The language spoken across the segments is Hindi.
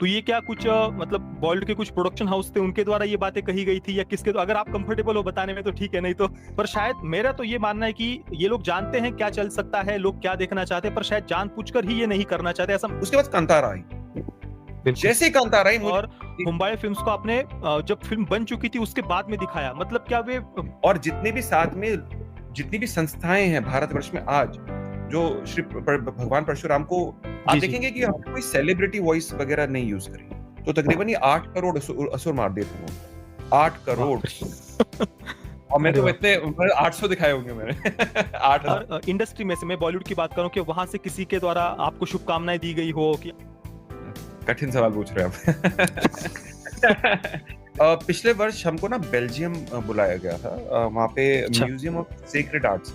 तो ये क्या कुछ मतलब बॉलीवुड के कुछ प्रोडक्शन हाउस थे उनके द्वारा ये बातें कही गई थी या किसके? तो अगर आप कंफर्टेबल हो बताने में तो ठीक है, नहीं तो पर शायद मेरा तो ये मानना है कि ये लोग जानते हैं क्या चल सकता है, लोग क्या देखना चाहते हैं, पर शायद जानबूझकर ही ये नहीं करना चाहते ऐसा। उसके बाद कांतारा आई, जैसे ही कांतारा आई और मुंबई फिल्म्स को आपने जब फिल्म बन चुकी थी उसके बाद में दिखाया, मतलब क्या वे और जितने भी साथ में जितनी भी संस्थाएं हैं भारतवर्ष में आज, जो श्री भगवान परशुराम को आप देखेंगे कि हमने कोई सेलिब्रिटी वॉइस वगैरह नहीं यूज करी, तो तकरीबन ये 8 करोड़ असुर मार दिए थे, 8 करोड़। और मैं तो इतने 800 दिखाए होंगे मैंने 8 इंडस्ट्री में से मैं बॉलीवुड की बात करूं कि वहां से किसी के द्वारा आपको शुभकामनाएं दी गई हो कि? कठिन सवाल पूछ रहे हैं आप। पिछले वर्ष हमको ना बेल्जियम बुलाया गया था, वहाँ पे म्यूजियम ऑफ सेक्रेड आर्ट्स,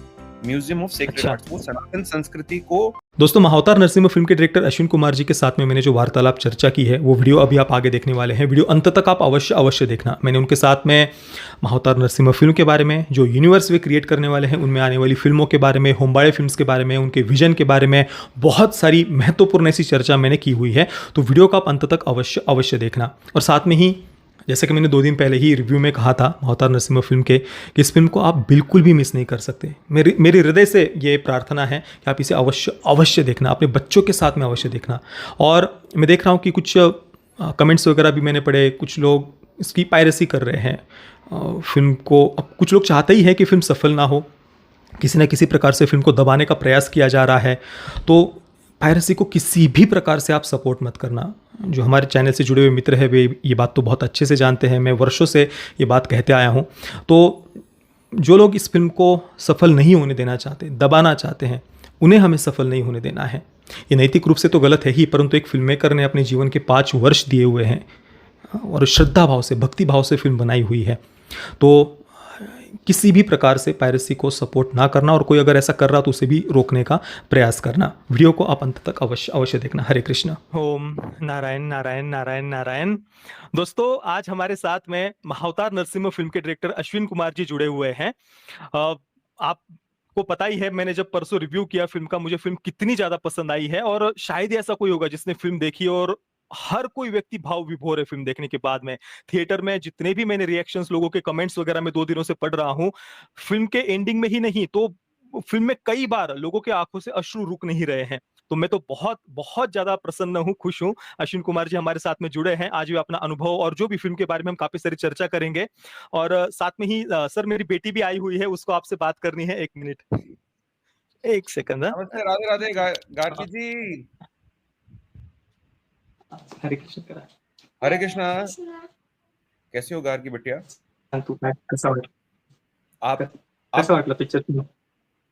वो सनातन संस्कृति को। दोस्तों, महाअवतार नरसिम्हा फिल्म के डायरेक्टर अश्विन कुमार जी के साथ में मैंने जो वार्तालाप चर्चा की है वो वीडियो अभी आप आगे देखने वाले हैं। वीडियो अंत तक आप अवश्य देखना। मैंने उनके साथ में महाअवतार नरसिम्हा फिल्म के बारे में, जो यूनिवर्स वे क्रिएट करने वाले हैं उनमें आने वाली फिल्मों के बारे में, होम्बाड़े फिल्म्स के बारे में, उनके विजन के बारे में बहुत सारी महत्वपूर्ण ऐसी चर्चा मैंने की हुई है। तो वीडियो को आप अंत तक अवश्य देखना। और साथ में ही जैसे कि मैंने 2 दिन पहले ही रिव्यू में कहा था महाअवतार नरसिम्हा फिल्म के, कि इस फिल्म को आप बिल्कुल भी मिस नहीं कर सकते। मेरी हृदय से ये प्रार्थना है कि आप इसे अवश्य देखना, अपने बच्चों के साथ में अवश्य देखना। और मैं देख रहा हूँ कि कुछ कमेंट्स वगैरह भी मैंने पढ़े, कुछ लोग इसकी पायरेसी कर रहे हैं फिल्म को। अब कुछ लोग चाहते ही हैं कि फिल्म सफल ना हो, किसी न किसी प्रकार से फिल्म को दबाने का प्रयास किया जा रहा है। तो पायरेसी को किसी भी प्रकार से आप सपोर्ट मत करना। जो हमारे चैनल से जुड़े हुए मित्र हैं वे ये बात तो बहुत अच्छे से जानते हैं, मैं वर्षों से ये बात कहते आया हूँ। तो जो लोग इस फिल्म को सफल नहीं होने देना चाहते, दबाना चाहते हैं, उन्हें हमें सफल नहीं होने देना है। ये नैतिक रूप से तो गलत है ही, परंतु एक फिल्म मेकर ने अपने जीवन के 5 वर्ष दिए हुए हैं और श्रद्धा भाव से, भक्ति भाव से फिल्म बनाई हुई है। तो किसी भी प्रकार से पायरेसी को सपोर्ट ना करना, और कोई अगर ऐसा कर रहा तो उसे भी रोकने का प्रयास करना। वीडियो को आप अंत तक अवश्य देखना। हरे कृष्णा। ओम नारायण नारायण नारायण नारायण। दोस्तों, आज हमारे साथ में महाअवतार नरसिम्हा फिल्म के डायरेक्टर अश्विन कुमार जी जुड़े हुए हैं। आपको पता ही है, मैंने जब परसों रिव्यू किया फिल्म का, मुझे फिल्म कितनी ज्यादा पसंद आई है, और शायद ही ऐसा कोई होगा जिसने फिल्म देखी और हर कोई व्यक्ति भाव विभोर है फिल्म देखने के बाद में। थिएटर में जितने भी मैंने रिएक्शंस, लोगों के कमेंट्स वगैरह में 2 दिनों से पढ़ रहा हूं, फिल्म के एंडिंग में ही नहीं तो फिल्म में कई बार लोगों के आंखों से अश्रु रुक नहीं रहे हैं। तो मैं तो बहुत ज्यादा प्रसन्न हूं, खुश हूं। अश्विन कुमार जी हमारे साथ में जुड़े हैं, आज भी अपना अनुभव और जो भी फिल्म के बारे में हम काफी सारी चर्चा करेंगे। और साथ में ही सर, मेरी बेटी भी आई हुई है, उसको आपसे बात करनी है। 1 मिनट, 1 सेकंड। नमस्ते, राधे राधे गार्गी जी। हरे कृष्ण। हरे कृष्णा। कैसे हो गार्गी बिटिया? कसं वाटलं पिक्चर?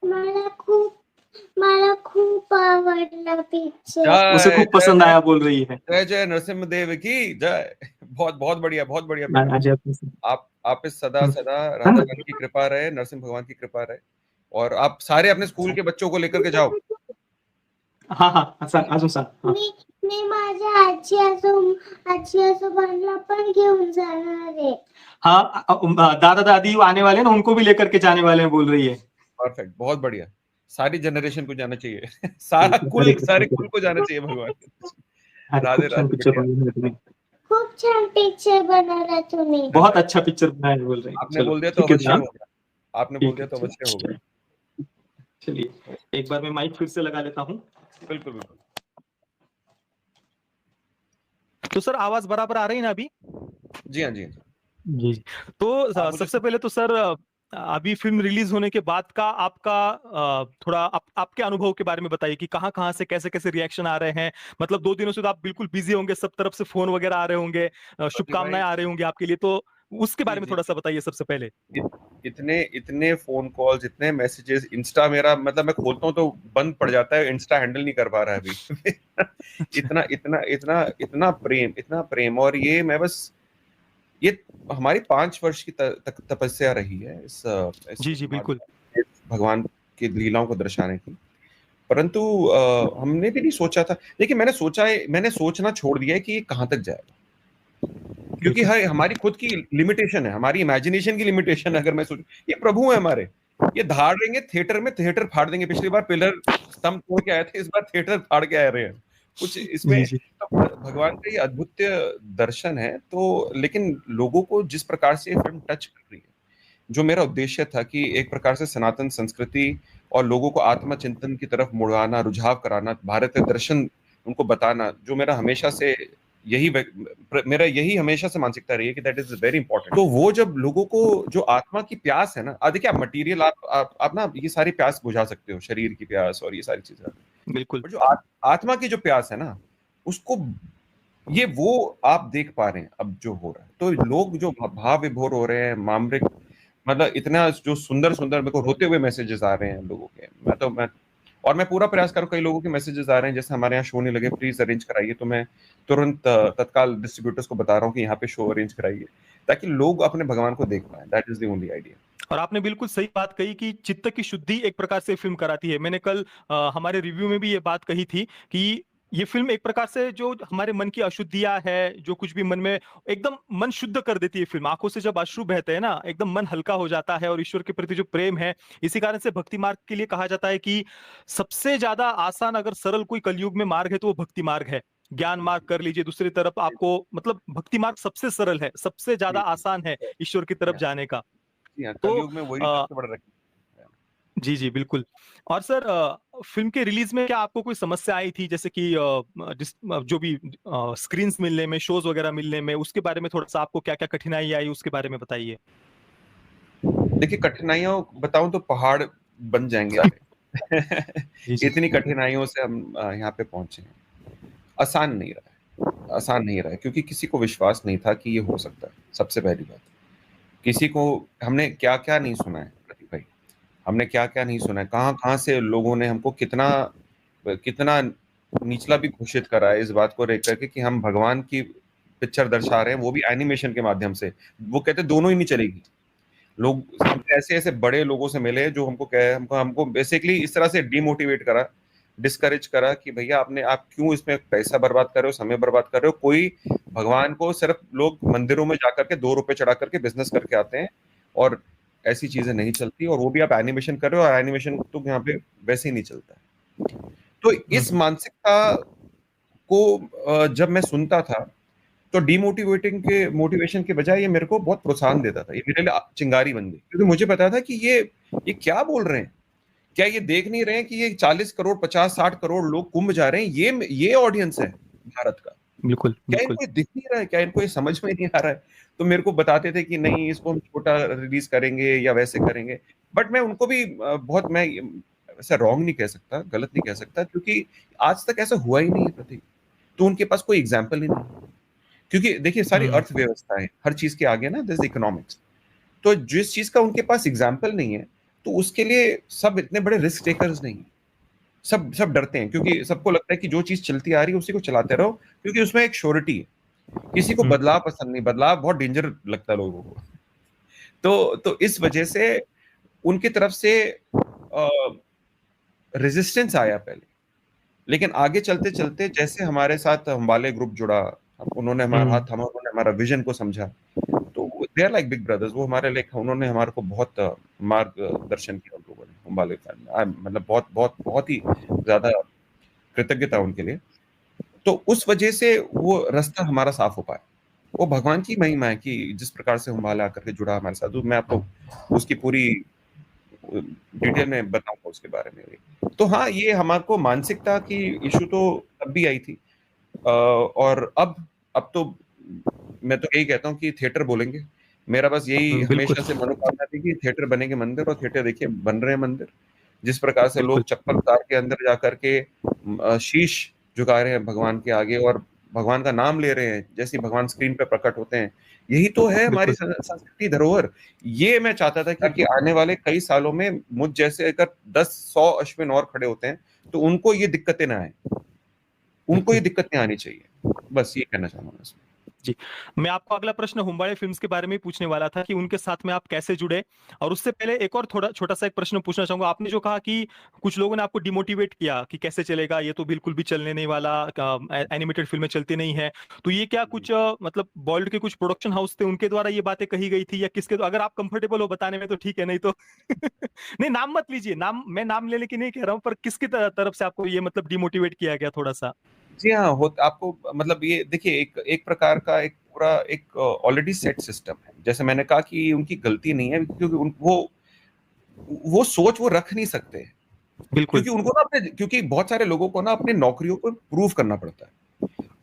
मला खूप आवडला पिक्चर। उसे खूप पसंद आया बोल रही है। जय जय नरसिम्ह देव की जय। बहुत बढ़िया। आप पे सदा राधा रानी की कृपा रहे, नरसिम्ह भगवान की कृपा रहे, और आप सारे अपने स्कूल के बच्चों को लेकर के जाओ। अजून सांग। मी माझ्या आजी आजोबांना पण घेऊन जाणार है। दादा दादी आने वाले ना, उनको भी लेकर के जाने वाले हैं बोल रही है। परफेक्ट, बहुत बढ़िया। सारी जनरेशन को जाना चाहिए सारे कुल को जाना चाहिए भगवान। राधे राधे। खूप छान पिक्चर बनाया तुम्ही। बहुत अच्छा पिक्चर बनाया बोल रहे हैं। आपने बोल दिया तो अवश्य होगा। चलिए, एक बार मैं माइक फिर से लगा लेता हूँ। बिल्कुल। तो सर, आवाज बराबर आ रही है ना अभी? जी हाँ जी। तो सबसे पहले तो सर, अभी फिल्म रिलीज होने के बाद का आपका थोड़ा आपके अनुभव के बारे में बताइए कि कहाँ से कैसे रिएक्शन आ रहे हैं। मतलब 2 दिनों से तो आप बिल्कुल बिजी होंगे, सब तरफ से फोन वगैरह आ रहे होंगे, शुभकामनाएं आ रही होंगी आपके लिए, तो उसके बारे में थोड़ा सा बताइए सबसे पहले। इतने फोन कॉल्स, इतने मैसेजेस, इंस्टा मेरा, मतलब मैं खोलता हूँ तो बंद पड़ जाता है, इंस्टा हैंडल नहीं कर पा रहा है अभी इतना प्रेम। और ये मैं बस, ये हमारी 5 वर्ष की तपस्या रही है इस जी बिल्कुल, भगवान की लीलाओं को दर्शाने की। परंतु हमने भी नहीं सोचा था, लेकिन मैंने सोचना छोड़ दिया है कि ये कहाँ तक जाएगा, क्योंकि हमारी खुद की लिमिटेशन है, हमारी इमेजिनेशन की लिमिटेशन है। अगर मैं सोच, ये प्रभु है हमारे, ये धाड़ देंगे थिएटर में, थिएटर फाड़ देंगे। पिछली बार पिलर स्तंभ तोड़ के आए थे, इस बार थिएटर फाड़ के आ रहे हैं। कुछ इसमें जी, जी। तो भगवान का ये अद्भुत दर्शन है। तो लेकिन लोगों को जिस प्रकार से ये फ़िल्म टच कर रही है, जो मेरा उद्देश्य था कि एक प्रकार से सनातन संस्कृति और लोगों को आत्मचिंतन की तरफ मुड़ाना, रुझाव कराना, भारतीय दर्शन उनको बताना, जो मेरा हमेशा से मेरा यही हमेशा से मानसिकता रही है कि दैट इज़ वेरी इंपॉर्टेंट। तो वो जब लोगों को जो आत्मा की प्यास है ना, देखिए आप मटीरियल आप ना ये सारी प्यास बुझा सकते हो, शरीर की प्यास और ये सारी चीज़ें। बिल्कुल। पर जो आत्मा की जो प्यास है ना, उसको ये वो आप देख पा रहे हैं अब जो हो रहा है। तो लोग जो भाव विभोर हो रहे हैं, मामरिक मतलब इतना जो सुंदर-सुंदर मेरे को रोते हुए मैसेजेस आ रहे हैं लोगों के। मैं पूरा प्रयास कर रहा हूँ, कई लोगों के मैसेजेस आ रहे हैं, जैसे हमारे यहाँ शो नहीं लगे, प्लीज़ अरेंज कराइए, तो मैं तुरंत तत्काल डिस्ट्रीब्यूटर्स को बता रहा हूँ कि यहाँ पे शो अरेंज कराइए, ताकि लोग अपने भगवान को देख पाएँ। That is the only idea. और आपने बिल्कुल सही बात कही कि चित्त की शुद्धि एक प्रकार से फ़िल्म कराती है। मैंने कल हमारे रिव्यू में भी ये बात कही थी कि ये फ़िल्म एक प्रकार से जो हमारे मन की अशुद्धियाँ है, जो कुछ भी मन में एकदम मन शुद्ध कर देती है फ़िल्म। आँखों से जब अश्रु बहते हैं ना, एकदम मन हल्का हो जाता है और ईश्वर के प्रति जो प्रेम है, इसी कारण से भक्ति मार्ग के लिए कहा जाता है कि सबसे ज़्यादा आसान अगर सरल कोई कलयुग में मार्ग है, तो वो भक्ति मार्ग है। ज्ञान मार्ग कर लीजिए, दूसरी तरफ आपको मतलब भक्ति मार्ग सबसे सरल है, सबसे ज़्यादा जी, जी। आसान है ईश्वर की तरफ या जाने का। जी हाँ, तो कलयुग में वही अ, सबसे बड़ा रक जी, जी, बिल्कुल। और सर फ़िल्म के रिलीज़ में क्या आपको कोई समस्या आई थी जैसे कि जो भी स्क्रीन्स मिलने में, शोज़ वगैरह मिलने में, उसके बारे में थोड़ा-सा आपको क्या-क्या कठिनाई आई उसके बारे में बताइए? देखिए, कठिनाइयों बताऊँ तो पहाड़ बन जाएँगे आगे। जी, जी। इतनी कठिनाइयों से हम यहाँ पे पहुँचे हैं। आसान नहीं रहा है, आसान नहीं रहा है, क्योंकि किसी को विश्वास नहीं था कि ये हो सकता है, सबसे पहली बात। किसी को हमने क्या-क्या नहीं सुना है प्रतीक भाई, हमने क्या-क्या नहीं सुना है, कहाँ-कहाँ से लोगों ने हमको कितना कितना निचला भी घोषित करा है इस बात को लेकर के कि हम भगवान की पिक्चर दर्शा रहे हैं, वो भी एनिमेशन के माध्यम से। वो कहते हैं दोनों ही नहीं चलेगी। लोग हमसे ऐसे-ऐसे बड़े लोगों से मिले जो हमको कहे हमको हमको बेसिकली इस तरह से डिमोटिवेट करा, डिस्करेज करा कि भैया आप क्यों इसमें पैसा बर्बाद कर रहे हो, समय बर्बाद कर रहे हो? कोई भगवान को सिर्फ लोग मंदिरों में जाकर के ₹2 चढ़ा करके बिज़नेस करके आते हैं और ऐसी चीज़ें नहीं चलती, और वो भी आप एनिमेशन कर रहे हो और एनिमेशन तो यहाँ पे वैसे ही नहीं चलता है। तो हुँ, इस हुँ। मानसिकता को जब मैं सुनता था, तो मोटिवेशन के बजाय ये मेरे को बहुत प्रोत्साहन देता था। ये मेरे लिए चिंगारी बन गई, क्योंकि मुझे पता था कि ये क्या बोल रहे हैं? क्या ये देख नहीं रहे हैं कि ये 40 करोड़, 50-60 करोड़ लोग कुंभ जा रहे हैं, ये ऑडियंस है भारत का। बिल्कुल, क्या बिल्कुल। इनको ये दिख नहीं रहा है? क्या इनको ये समझ में नहीं आ रहा है? तो मेरे को बताते थे कि नहीं, इसको हम छोटा रिलीज़ करेंगे या वैसे करेंगे। बट मैं उनको भी मैं ऐसा रॉन्ग नहीं कह सकता, गलत नहीं कह सकता, क्योंकि आज तक ऐसा हुआ ही नहीं है प्रतीक। तो उनके पास कोई एग्ज़ाम्पल ही नहीं है। क्योंकि देखिए सारी हुँ, अर्थव्यवस्था है, हर चीज़ के आगे ना दिस इकोनॉमिक्स। तो जिस चीज़ का उनके पास एग्ज़ाम्पल नहीं है, तो उसके लिए सब इतने बड़े रिस्क टेकर्स नहीं हैं। सब सब डरते हैं, क्योंकि सबको लगता है कि जो चीज़ चलती आ रही है उसी को चलाते रहो, क्योंकि उसमें एक श्योरिटी है। किसी को हुँ। बदलाव पसंद नहीं, बदलाव बहुत डेंजर लगता है लोगों को। तो इस वजह से उनकी तरफ से अ, रेजिस्टेंस आया पहले। लेकिन आगे चलते-चलते जैसे हमारे साथ अंबाले ग्रुप जुड़ा, उन्होंने हमारा हाथ हुँ, थामा, उन्होंने हमारा विज़न को समझा। तो they are like big brothers, वो हमारे लिए उन्होंने हमारे को बहुत मार्गदर्शन किया उन लोगों ने, अंबाले फैमिली मतलब बहुत बहुत बहुत ही ज़्यादा कृतज्ञता उनके लिए। तो उस वजह से वो रास्ता हमारा साफ हो पाया। वो भगवान की महिमा है कि जिस प्रकार से अंबाला आकर के जुड़ा हमारे साथ, तो मैं आपको उसकी पूरी डिटेल में बताऊँगा उसके बारे में भी। तो हाँ, ये हमारे को मानसिकता की इश्यू तो तब भी आई थी। और अब तो मैं तो यही कहता हूँ कि थिएटर बोलेंगे। मेरा बस यही हुँ, बिल्कुल, हमेशा से मनोकामना थी कि थिएटर बनेंगे मंदिर, और थिएटर देखिए बन रहे हैं मंदिर। जिस प्रकार से बिल्कुल। लोग चप्पल उतार के अंदर जाकर के शीश झुका रहे हैं भगवान के आगे और भगवान का नाम ले रहे हैं, जैसे ही भगवान स्क्रीन पे प्रकट होते हैं। यही तो है हमारी बिल्कुल। संस्कृति धरोहर। ये मैं चाहता था कि आने वाले कई सालों में मुझ जैसे अगर 10-100 अश्विन और खड़े होते हैं, तो उनको ये दिक्कतें ना आएँ। उनको ये बिल्कुल। दिक्कतें आनी चाहिए। बस ये कहना चाहूँगा मैं इसमें। जी। मैं आपको अगला प्रश्न हुम्बाड़े फ़िल्म्स के बारे में ही पूछने वाला था कि उनके साथ में आप कैसे जुड़े? और उससे पहले एक और थोड़ा छोटा-सा एक प्रश्न पूछना चाहूँगा। आपने जो कहा कि कुछ लोगों ने आपको डिमोटिवेट किया कि कैसे चलेगा, ये तो बिल्कुल भी चलने नहीं वाला, एनिमेटेड फ़िल्में चलती नहीं हैं। तो ये क्या कुछ मतलब बॉलीवुड के कुछ प्रोडक्शन हाउस थे, उनके द्वारा ये बातें कही गई थी या किसके अगर आप कंफर्टेबल हो बताने में तो ठीक है, नहीं तो नहीं नाम मत लीजिए, मैं नाम लेने की नहीं कह रहा हूँ, पर किसकी तरफ से आपको ये मतलब डिमोटिवेट किया गया थोड़ा-सा? जी हाँ, आपको मतलब ये देखिए एक एक प्रकार का एक पूरा एक ऑलरेडी सेट सिस्टम है। जैसे मैंने कहा कि उनकी गलती नहीं है क्योंकि वो सोच वो रख नहीं सकते। बिल्कुल। क्योंकि उनको ना अपने क्योंकि बहुत सारे लोगों को ना अपनी नौकरियों को प्रूव करना पड़ता है।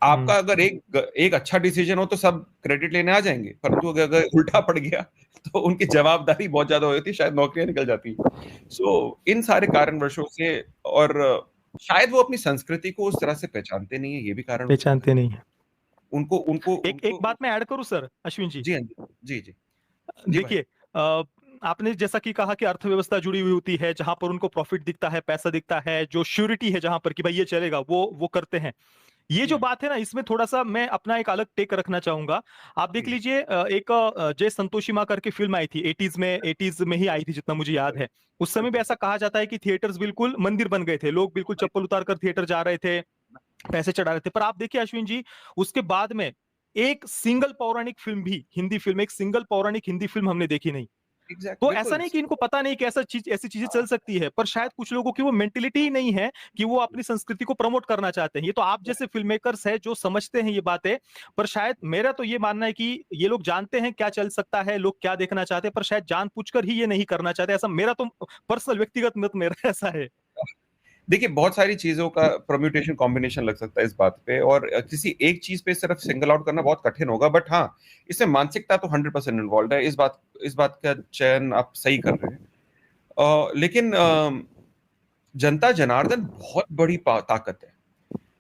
आपका अगर एक अच्छा डिसीजन हो तो सब क्रेडिट लेने आ जाएंगे, परंतु अगर उल्टा पड़ गया तो उनकी जवाबदारी बहुत ज्यादा हो जाती, शायद नौकरियां निकल जाती। इन सारे कारणवशों से, और शायद वो अपनी संस्कृति को उस तरह से पहचानते नहीं है, ये भी कारण हो सकता है। पहचानते नहीं है। उनको उनको एक एक उनको बात मैं ऐड करूं सर, अश्विन जी। जी हाँ जी, जी जी जी भाई। देखिए, आपने जैसा कि कहा कि अर्थव्यवस्था जुड़ी हुई होती है, जहां पर उनको प्रॉफिट दिखता है, पैसा दिखता है, जो श्योरिटी है जहां पर कि भाई ये चलेगा, वो करते हैं। ये जी जो हाँ बात है ना, इसमें थोड़ा सा मैं अपना एक अलग टेक रखना चाहूंगा। आप देख जी लीजिए, एक जय संतोषी करके फिल्म आई थी 80s में ही आई थी जितना मुझे याद है। उस समय भी ऐसा कहा जाता है कि थिएटर्स बिल्कुल मंदिर बन गए थे, लोग बिल्कुल चप्पल उतार कर थिएटर जा रहे थे, पैसे चढ़ा रहे थे। पर आप देखिए अश्विन जी, उसके बाद में एक सिंगल पौराणिक फिल्म भी, हिंदी फिल्म, एक सिंगल पौराणिक हिंदी फिल्म हमने देखी नहीं। एग्जैक्ट तो ऐसा बिल्कुल। नहीं कि इनको पता नहीं कि ऐसी चीजें चल सकती है, पर शायद कुछ लोगों की वो मेंटेलिटी ही नहीं है कि वो अपनी संस्कृति को प्रमोट करना चाहते हैं। ये तो आप जैसे फिल्म मेकर्स है जो समझते हैं ये बातें। पर शायद मेरा तो ये मानना है कि ये लोग जानते हैं क्या चल सकता है, लोग क्या देखना चाहते हैं, पर शायद जानबूझकर ही ये नहीं करना चाहते। ऐसा मेरा तो पर्सनल व्यक्तिगत मत मेरा ऐसा है। देखिए बहुत सारी चीजों का परम्यूटेशन कॉम्बिनेशन लग सकता है इस बात पे, और किसी एक चीज पे सिर्फ सिंगल आउट करना बहुत कठिन होगा, बट हाँ, इसमें मानसिकता तो 100% इन्वॉल्व है। इस बात का चयन आप सही कर रहे हैं। लेकिन जनता जनार्दन बहुत बड़ी ताकत है।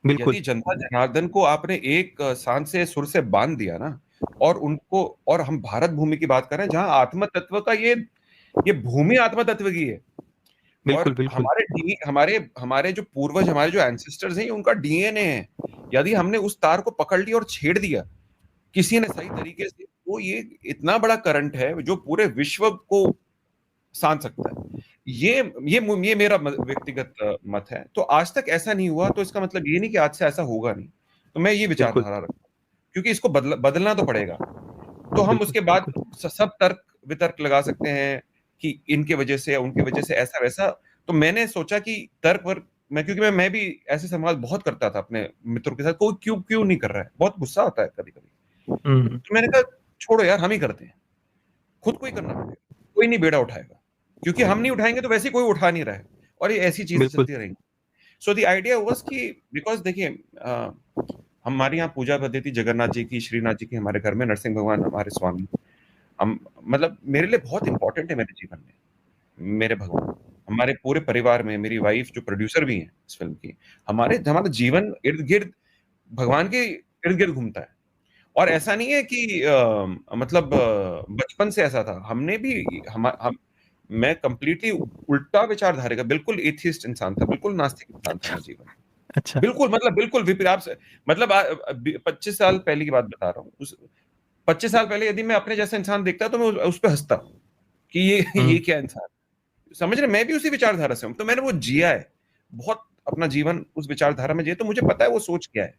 बिल्कुल। यदि जनता जनार्दन को आपने एक सांस से सुर से बांध दिया ना, और उनको, और हम भारत भूमि की बात करें जहां आत्म तत्व का ये भूमि आत्म तत्व की है, बिल्कुल। और बिल्कुल। हमारे हमारे जो पूर्वज, हमारे जो एंसेस्टर्स हैं, उनका डीएनए है। यदि हमने उस तार को पकड़ लिया और छेड़ दिया किसी ने सही तरीके से, तो ये इतना बड़ा करंट है जो पूरे विश्व को सांध सकता है। ये मेरा व्यक्तिगत मत है। तो आज तक ऐसा नहीं हुआ, तो इसका मतलब ये नहीं कि आज से ऐसा होगा नहीं। तो मैं ये बिल्कुल। विचारधारा रखता हूँ, क्योंकि इसको बदलना तो पड़ेगा। तो हम बिल्कुल। उसके बाद बिल्कुल। सब तर्क वितर्क लगा सकते हैं कि इनके वजह से या उनके वजह से ऐसा वैसा। तो मैंने सोचा कि तर्क वर्क, क्योंकि मैं भी ऐसे संवाद बहुत करता था अपने मित्रों के साथ, कोई क्यों क्यों नहीं कर रहा है, बहुत गुस्सा आता है कभी कभी। हम्म। तो मैंने कहा छोड़ो यार, हम ही करते हैं, खुद को ही करना पड़ेगा, कोई नहीं बेड़ा उठाएगा, क्योंकि हम नहीं उठाएंगे तो वैसे ही कोई उठा नहीं रहा है, और ये ऐसी चीजें बिल्कुल। चलती रहेंगी। सो द आइडिया वाज कि, बिकॉज देखिए, हमारे यहाँ पूजा पद्धति जगन्नाथ जी की, श्रीनाथ जी की, हमारे घर में नरसिंह भगवान हमारे स्वामी, हम मतलब मेरे लिए बहुत इंपॉर्टेंट है मेरे जीवन में मेरे भगवान। हमारे पूरे परिवार में मेरी वाइफ जो प्रोड्यूसर भी है इस फिल्म की, हमारा जीवन इर्द गिर्द भगवान के इर्द गिर्द घूमता है। और ऐसा नहीं है कि मतलब बचपन से ऐसा था, हमने भी हम मैं कंप्लीटली उल्टा विचारधारा का, बिल्कुल एथियस्ट इंसान था, बिल्कुल नास्तिक इंसान था मेरा जीवन। अच्छा। बिल्कुल मतलब बिल्कुल विपरीत आपसे, मतलब 25 साल पहले की बात बता रहा हूँ। उस 25 साल पहले यदि मैं अपने जैसा इंसान देखता तो मैं उस पर हंसता कि ये हम्म। क्या इंसान, समझ रहे, मैं भी उसी विचारधारा से हूँ, तो मैंने वो जिया है बहुत, अपना जीवन उस विचारधारा में जिया, तो मुझे पता है वो सोच क्या है।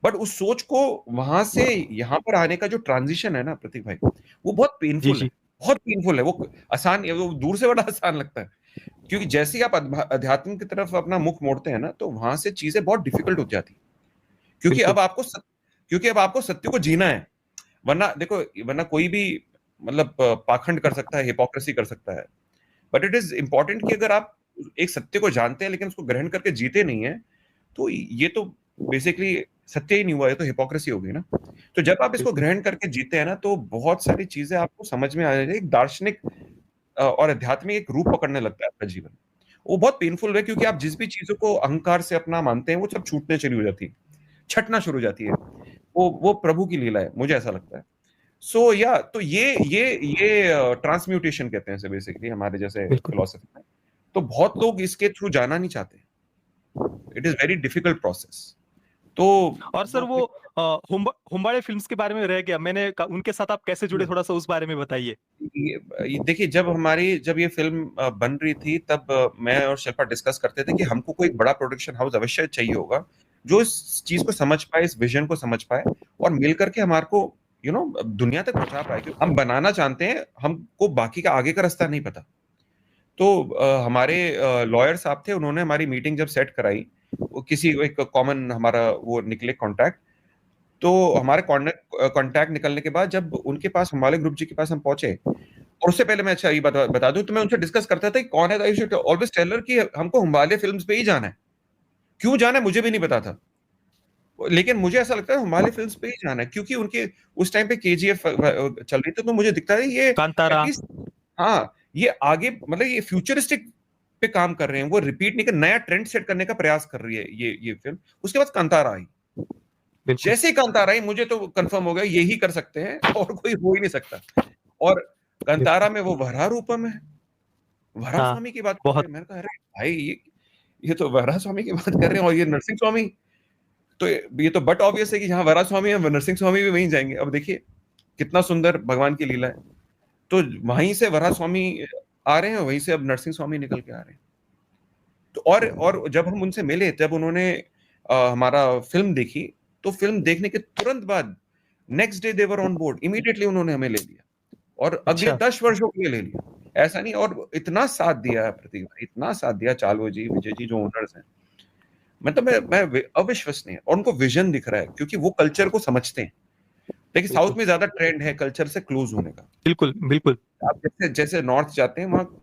बट उस सोच को वहां से यहाँ पर आने का जो ट्रांजिशन है ना प्रतीक भाई, वो बहुत जी पेनफुल है, जी। बहुत पेनफुल है। वो आसान, वो दूर से बड़ा आसान लगता है, क्योंकि जैसे ही आप अध्यात्म की तरफ अपना मुख मोड़ते हैं ना, तो वहां से चीजें बहुत डिफिकल्ट हो जाती, क्योंकि बिल्कुल। क्योंकि अब आपको सत्य को जीना है। वरना देखो, वरना कोई भी मतलब पाखंड कर सकता है, हिपोक्रेसी कर सकता है। बट इट इज इंपॉर्टेंट कि अगर आप एक सत्य को जानते हैं लेकिन उसको ग्रहण करके जीते नहीं है, तो ये तो बेसिकली सत्य ही नहीं हुआ, ये तो हिपोक्रेसी हो गई ना। तो जब आप इसको बिल्कुल। ग्रहण करके जीते हैं ना, तो बहुत सारी चीजें आपको समझ में आ जाएगी, एक दार्शनिक और आध्यात्मिक एक रूप पकड़ने लगता है आपका जीवन। वो बहुत पेनफुल है, क्योंकि आप जिस भी चीजों को अहंकार से अपना मानते हैं, वो सब छूटने शुरू हो जाती है, छटना शुरू हो जाती है। वो प्रभु की लीला है, मुझे ऐसा लगता है। सो या तो ये ट्रांसम्यूटेशन कहते हैं इसे बेसिकली हमारे जैसे बिल्कुल। फिलोसफी में। तो बहुत लोग इसके थ्रू जाना नहीं चाहते, it is very difficult process. तो और सर वो हुम्बाड़े फिल्म्स के बारे में रह गया, उनके साथ आप कैसे जुड़े, थोड़ा सा उस बारे में बताइए। देखिए, जब ये फिल्म बन रही थी, तब मैं और शिल्पा डिस्कस करते थे कि हमको कोई बड़ा प्रोडक्शन हाउस अवश्य चाहिए होगा जो इस चीज को समझ पाए, इस विजन को समझ पाए, और मिल करके हमारे को दुनिया तक पहुंचा पाए, क्योंकि हम बनाना चाहते हैं, हमको बाकी का आगे का रास्ता नहीं पता। तो हमारे लॉयर साहब थे, उन्होंने हमारी मीटिंग जब सेट कराई, वो किसी एक कॉमन हमारा वो निकले कॉन्टैक्ट। तो हमारे कॉन्टैक्ट निकलने के बाद जब उनके पास हिमालय ग्रुप जी के पास हम पहुंचे, और उससे पहले मैं अच्छा ये बता दूं, तो मैं उनसे डिस्कस करता था कि कौन है, I should always tell her कि हमको हिमालय फिल्म्स पे ही जाना है। क्यों जाना है मुझे भी नहीं पता था, लेकिन मुझे ऐसा लगता है हिमालय फिल्म्स पे ही जाना है, क्योंकि उनके उस टाइम पे केजीएफ चल रही थी, तो मुझे दिखता है ये कांतारा। एटलीस्ट, हाँ, ये आगे मतलब ये फ्यूचरिस्टिक पे काम कर रहे हैं, वो रिपीट नहीं कर, नया ट्रेंड सेट करने का प्रयास कर रही है ये फिल्म। उसके बाद कांतारा आई। बिल्कुल। जैसे ही कांतारा आई मुझे तो कंफर्म हो गया यही कर सकते हैं और कोई हो ही नहीं सकता। और कांतारा में वो वराह रूपम है, वराह हाँ, स्वामी की बात कर रहे बहुत। हैं। मैंने कहा अरे भाई ये तो वराह स्वामी की बात कर रहे हैं, और ये नरसिंह स्वामी, तो ये तो बट ऑब्वियस है कि जहां वराह स्वामी है नरसिंह स्वामी भी वहीं जाएंगे। अब देखिए कितना सुंदर भगवान की लीला है। तो वहीं से वराह स्वामी आ रहे हैं, वहीं से अब नरसिंह स्वामी निकल के आ रहे हैं। तो और जब हम उनसे मिले, जब उन्होंने हमारा फिल्म देखी, तो फिल्म देखने के तुरंत बाद next day they were on board, immediately उन्होंने हमें ले लिया, और अगले अच्छा। 10 वर्षों के लिए ले लिया। ऐसा नहीं, और इतना साथ दिया प्रतीक भाई, इतना साथ दिया, चालू जी, विजय जी जो ओनर्स हैं, मतलब मैं अविश्वसनीय, और उनको विजन दिख रहा है क्योंकि वो कल्चर को समझते हैं। देखिए साउथ बिल्कुल, में ज्यादा ट्रेंड है कल्चर से क्लोज होने का। बिल्कुल, बिल्कुल। आप जैसे जैसे नॉर्थ जाते हैं, वहाँ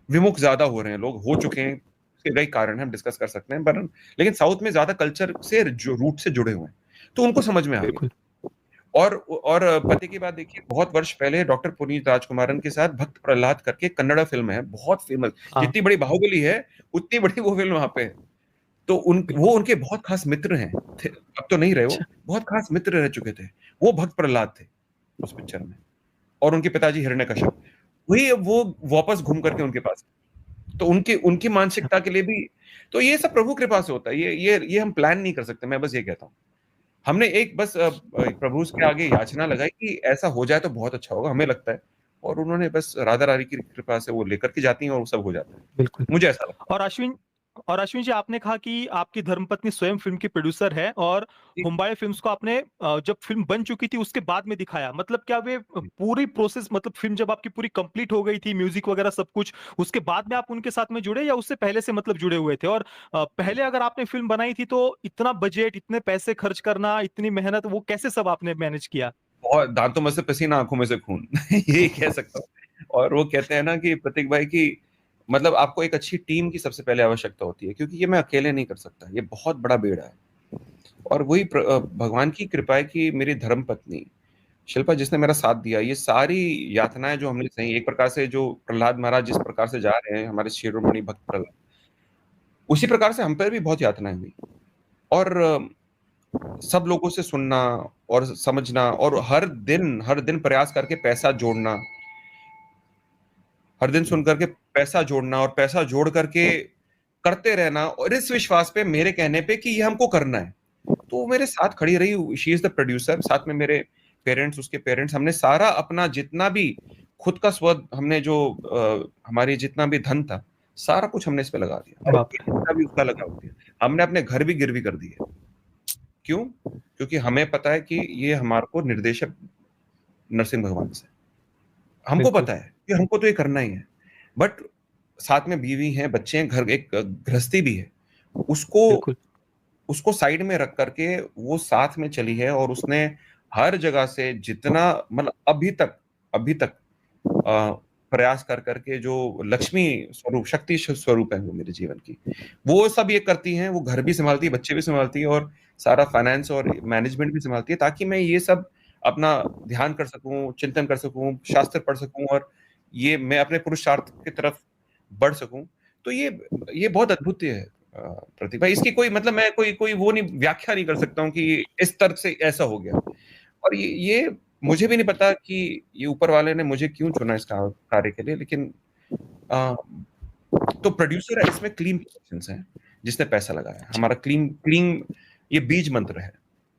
विमुख ज्यादा हो रहे हैं लोग, हो चुके हैं, उसके कई कारण हैं, हम डिस्कस कर सकते हैं, पर लेकिन साउथ में ज्यादा कल्चर से जो रूट से जुड़े हुए हैं, तो उनको समझ में आ गया। बिल्कुल। और पते की बात देखिए, बहुत वर्ष पहले डॉक्टर पुनीत राजकुमारन के साथ भक्त प्रहलाद करके कन्नड़ा फिल्म है, बहुत फेमस, हाँ, जितनी बड़ी बाहुबली है उतनी बड़ी वो फिल्म वहां पे है। तो वो बिल्कुल। उनके बहुत खास मित्र हैं, अब तो नहीं रहे, वो अच्छा। बहुत खास मित्र रह चुके थे। वो भक्त प्रहलाद थे उस पिक्चर में, और उनके पिताजी हिरण्यकश्यप, वही अब वो वापस घूम करके उनके पास। तो उनकी उनकी अच्छा। मानसिकता के लिए भी, तो ये सब प्रभु कृपा से होता है, ये हम प्लान नहीं कर सकते। मैं बस ये कहता हूँ, हमने एक बस प्रभु के आगे याचना लगाई कि ऐसा हो जाए तो बहुत अच्छा होगा, हमें लगता है, और उन्होंने बस राधा रानी की कृपा से वो लेकर के जाती हैं, और वो सब हो जाता है। बिल्कुल। मुझे ऐसा लगता और अश्विन जी, आपने कहा कि आपकी धर्मपत्नी स्वयं फिल्म की प्रोड्यूसर है, और है। हुम्बाई फिल्म्स को आपने जब फिल्म बन चुकी थी उसके बाद में दिखाया। मतलब क्या वे पूरी प्रोसेस, मतलब फिल्म जब आपकी पूरी कंप्लीट हो गई थी, म्यूजिक वगैरह सब कुछ, उसके बाद में आप उनके साथ में जुड़े, या उससे पहले से मतलब जुड़े हुए थे? और पहले अगर आपने फिल्म बनाई थी तो इतना बजट, इतने पैसे खर्च करना, इतनी मेहनत, वो कैसे सब आपने मैनेज किया? बहुत दांतों में से पसीना, आंखों में से खून यही कह सकता हूँ। और वो कहते हैं ना कि प्रतीक भाई की, मतलब आपको एक अच्छी टीम की सबसे पहले आवश्यकता होती है, क्योंकि ये मैं अकेले नहीं कर सकता, ये बहुत बड़ा बेड़ा है। और वही भगवान की कृपा है कि मेरी धर्म पत्नी शिल्पा, जिसने मेरा साथ दिया, ये सारी यातनाएं जो हमने सही, एक प्रकार से जो प्रहलाद महाराज जिस प्रकार से जा रहे हैं, हमारे शिरोमणि भक्त प्रहलाद, उसी प्रकार से हम पर भी बहुत यातनाएं हुई। और सब लोगों से सुनना और समझना, और हर दिन प्रयास करके पैसा जोड़ना, हर दिन सुन करके पैसा जोड़ना, और पैसा जोड़ करके करते रहना, और इस विश्वास पे, मेरे कहने पे कि ये हमको करना है। तो वो मेरे साथ खड़ी रही, शी इज द प्रोड्यूसर, साथ में मेरे पेरेंट्स, उसके पेरेंट्स, हमने सारा अपना जितना भी खुद का हमने जो हमारी जितना भी धन था, सारा कुछ हमने इस पे लगा दिया, और बाप रे। जितना भी उसका लगा दिया। हमने अपने घर भी गिरवी कर दिए। क्यों? क्योंकि हमें पता है कि ये हमारे को निर्देशक नरसिंह भगवान से, हमको बिल्कुल, पता है कि हमको तो ये करना ही है। बट साथ में बीवी है, बच्चे हैं, घर, एक गृहस्थी भी है, उसको बिल्कुल, उसको साइड में रख करके वो साथ में चली है, और उसने हर जगह से जितना, मतलब अभी तक प्रयास कर करके जो लक्ष्मी स्वरूप, शक्ति स्वरूप है वो मेरे जीवन की, वो सब ये करती हैं। वो घर भी संभालती है, बच्चे भी संभालती है, और सारा फाइनेंस और मैनेजमेंट भी संभालती है, ताकि मैं ये सब अपना ध्यान कर सकूं, चिंतन कर सकूं, शास्त्र पढ़ सकूं, और ये मैं अपने पुरुषार्थ की तरफ बढ़ सकूं। तो ये बहुत अद्भुत है प्रतिभा, इसकी कोई मतलब, मैं कोई वो नहीं, व्याख्या नहीं कर सकता हूँ कि इस तरह से ऐसा हो गया। और ये मुझे भी नहीं पता कि ये ऊपर वाले ने मुझे क्यों चुना इस कार्य के लिए, लेकिन आ, तो प्रोड्यूसर है इसमें, क्लीन प्रोडक्शंस है जिसने पैसा लगाया, हमारा क्लीन क्लीन, ये बीज मंत्र है,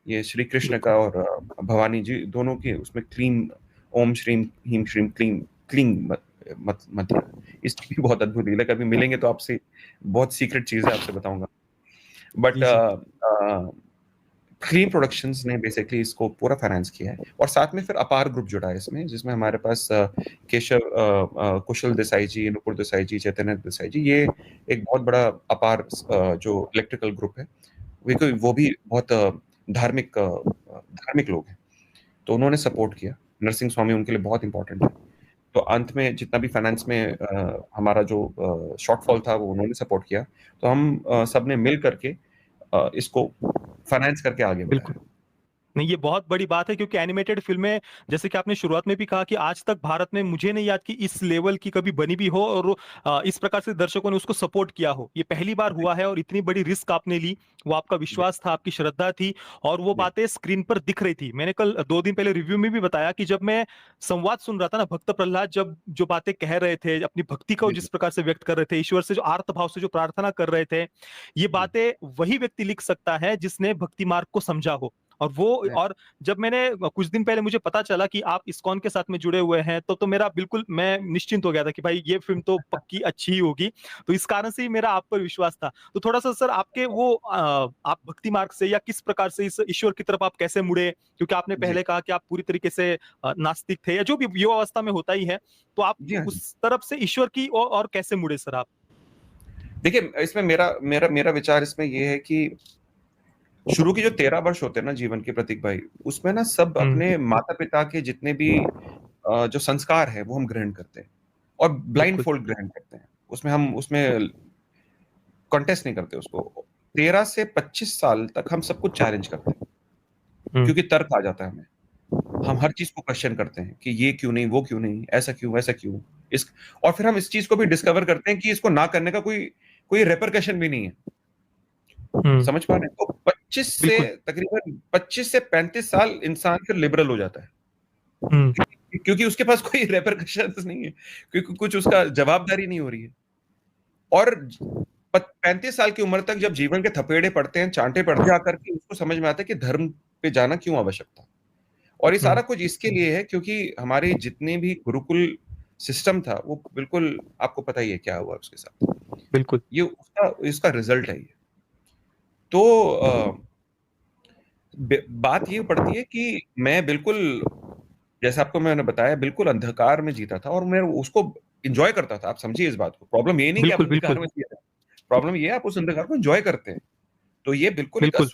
ये श्री कृष्ण का बिल्कुल। और भवानी जी दोनों के उसमें क्लीन, ओम श्रीम ह्रीम श्रीम क्लीन, क्लीन मंत्र। इसकी भी बहुत अद्भुत लीला, कभी मिलेंगे तो आपसे बहुत सीक्रेट चीजें आपसे बताऊंगा। बट जी, जी। क्लीन प्रोडक्शंस ने बेसिकली इसको पूरा फाइनेंस किया है, और साथ में फिर अपार ग्रुप जुड़ा है इसमें, जिसमें हमारे पास कुशल देसाई जी, नुपुर देसाई जी, चैतन्य देसाई जी, ये एक बहुत बड़ा अपार जो इलेक्ट्रिकल ग्रुप है, वो भी बहुत धार्मिक लोग हैं, तो उन्होंने सपोर्ट किया। नरसिंह स्वामी उनके लिए बहुत इंपॉर्टेंट है, तो अंत में जितना भी फाइनेंस में हमारा जो शॉर्टफॉल था वो उन्होंने सपोर्ट किया, तो हम सब ने मिल करके इसको फाइनेंस करके आगे बिल्कुल। बढ़ाया। नहीं, ये बहुत बड़ी बात है क्योंकि एनिमेटेड फिल्में, जैसे कि आपने शुरुआत में भी कहा कि आज तक भारत में मुझे नहीं याद कि इस लेवल की कभी बनी भी हो और इस प्रकार से दर्शकों ने उसको सपोर्ट किया हो। ये पहली बार हुआ है और इतनी बड़ी रिस्क आपने ली, वो आपका विश्वास था, आपकी श्रद्धा थी और वो जी, बातें स्क्रीन पर दिख रही थी। मैंने कल 2 दिन पहले रिव्यू में भी बताया कि जब मैं संवाद सुन रहा था ना, भक्त प्रहलाद जब जो बातें कह रहे थे, अपनी भक्ति को जी, जिस जी, प्रकार से व्यक्त कर रहे थे, ईश्वर से जो आर्त भाव से जो प्रार्थना कर रहे थे, ये जी, बातें वही व्यक्ति लिख सकता है जिसने भक्ति मार्ग को समझा हो। और वो right, और जब मैंने कुछ दिन पहले मुझे पता चला कि आप इस्कॉन के साथ में जुड़े हुए हैं, तो मेरा बिल्कुल, मैं निश्चिंत हो गया था कि भाई ये फिल्म तो पक्की अच्छी ही होगी। तो इस कारण से ही मेरा आप पर विश्वास था। तो थोड़ा-सा सर आपके वो आप भक्ति मार्ग से या किस प्रकार से इस ईश्वर की तरफ आप कैसे मुड़े? क्योंकि आपने जी, पहले कहा कि आप पूरी तरीके से नास्तिक थे या जो भी युवा अवस्था में होता ही है। तो आप जी, हाँ जी। उस तरफ से ईश्वर की और कैसे मुड़े सर आप? देखिए, इसमें मेरा मेरा मेरा विचार इसमें ये है कि शुरू के जो 13 वर्ष होते हैं ना जीवन के, प्रतीक भाई, उसमें ना सब हुँ, अपने माता-पिता के जितने भी जो संस्कार है वो हम ग्रहण करते हैं, और ब्लाइंड बिल्कुल। फोल्ड ग्रहण करते हैं। उसमें कॉन्टेस्ट नहीं करते उसको। 13 से 25 साल तक हम सब कुछ चैलेंज करते हैं, हुँ, क्योंकि तर्क आ जाता है हमें। हम हर चीज़ को क्वेश्चन करते हैं कि ये क्यों नहीं, वो क्यों नहीं, ऐसा क्यों, वैसा क्यों? इस और फिर हम इस चीज़ को भी डिस्कवर करते हैं कि इसको ना करने का कोई कोई रिपरकशन भी नहीं है। हुँ, समझ पा रहे हैं? तो 25 से बिल्कुल। तकरीबन 25 से 35 साल इंसान फिर लिबरल हो जाता है। हुँ, क्योंकि उसके पास कोई रिपरकशंस नहीं है, क्योंकि कुछ उसका जवाबदारी नहीं हो रही है। और 35 साल की उम्र तक जब जीवन के थपेड़े पड़ते हैं, चांटे पड़ते हैं, आकर के उसको समझ में आता है कि धर्म पे जाना क्यों आवश्यक था। और ये सारा हुँ, कुछ इसके लिए है क्योंकि हमारे जितने भी गुरुकुल सिस्टम था, वो बिल्कुल आपको पता ही है क्या हुआ उसके साथ। बिल्कुल। ये उसका इसका रिजल्ट है ये। तो बात ये पड़ती है कि मैं बिल्कुल, जैसे आपको मैंने बताया, बिल्कुल अंधकार में जीता था और मैं उसको एंजॉय करता था। आप समझिए इस बात को। प्रॉब्लम ये नहीं कि आप बिल्कुल, अंधकार बिल्कुल, में जी रहे हैं। प्रॉब्लम ये है आप उस अंधकार को एंजॉय करते हैं। तो ये बिल्कुल बिल्कुल।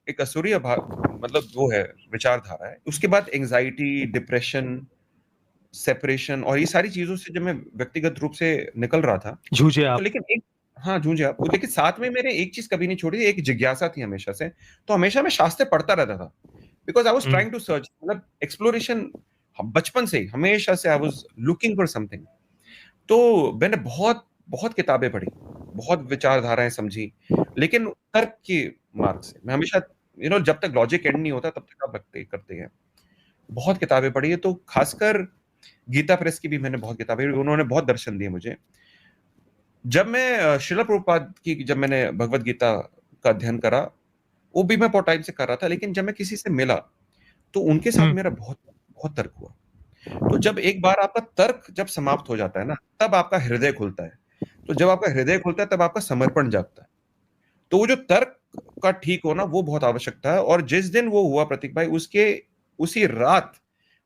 एक असुरी मतलब वो है, विचारधारा है। उसके बाद एंग्जायटी, डिप्रेशन, सेपरेशन और ये सारी चीज़ों से जब मैं व्यक्तिगत रूप से निकल रहा था, जूझे तो आप। लेकिन एक हाँ, जूझे आप। लेकिन साथ में मैंने एक चीज़ कभी नहीं छोड़ी, एक जिज्ञासा थी हमेशा से। तो हमेशा मैं शास्त्र पढ़ता रहता था। Because I was hmm, trying to search, मतलब एक्सप्लोरेशन बचपन से ही, हमेशा से I was looking for something. तो मैंने बहुत, बहुत किताबें पढ़ी, बहुत विचारधाराएँ समझी, लेकिन तर्क के मार्ग से। मैं हमेशा जब तक लॉजिक एंड नहीं होता तब तक आप भक्ति करते हैं। बहुत किताबें पढ़ी है, तो खासकर गीता प्रेस की भी मैंने बहुत किताबें, उन्होंने बहुत दर्शन दिए मुझे। जब मैं श्रील प्रभुपाद की जब मैंने भगवत गीता का अध्ययन करा, वो भी मैं बहुत टाइम से कर रहा था, लेकिन जब मैं किसी से मिला, तो उनके साथ हुँ, मेरा बहुत बहुत तर्क हुआ। तो जब एक बार आपका तर्क जब समाप्त हो जाता है ना, तब आपका हृदय खुलता है। तो जब आपका हृदय खुलता है, तब आपका समर्पण जागता है। तो वो जो तर्क का ठीक होना, वो बहुत आवश्यक था, और जिस दिन वो हुआ प्रतीक भाई, उसके उसी रात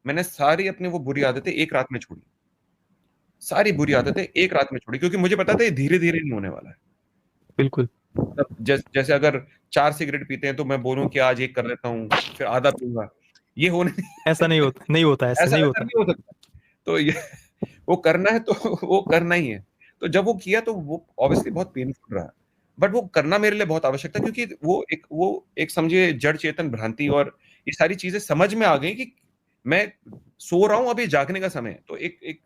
मैंने सारी अपनी वो बुरी आदतें एक रात में छोड़ी। सारी बुरी आदतें एक रात में छोड़ी, क्योंकि मुझे पता था ये धीरे-धीरे नहीं होने वाला है। बिल्कुल। मतलब जैसे अगर 4 सिगरेट पीते हैं तो मैं बोलूँ कि आज 1 कर लेता हूँ, फिर आधा पीऊँगा। ये होने ऐसा नहीं होता, ऐसे ऐसा नहीं ऐसा होता। नहीं हो सकता। तो ये वो करना है तो वो करना ही है। तो जब वो किया तो वो ऑब्वियसली बहुत पेनफुल रहा। बट वो करना मेरे लिए बहुत आवश्यक था, क्योंकि वो एक समझिए जड़ चेतन भ्रांति और ये सारी चीज़ें समझ में आ गई कि मैं सो रहा हूँ, अभी जागने का समय है। तो एक एक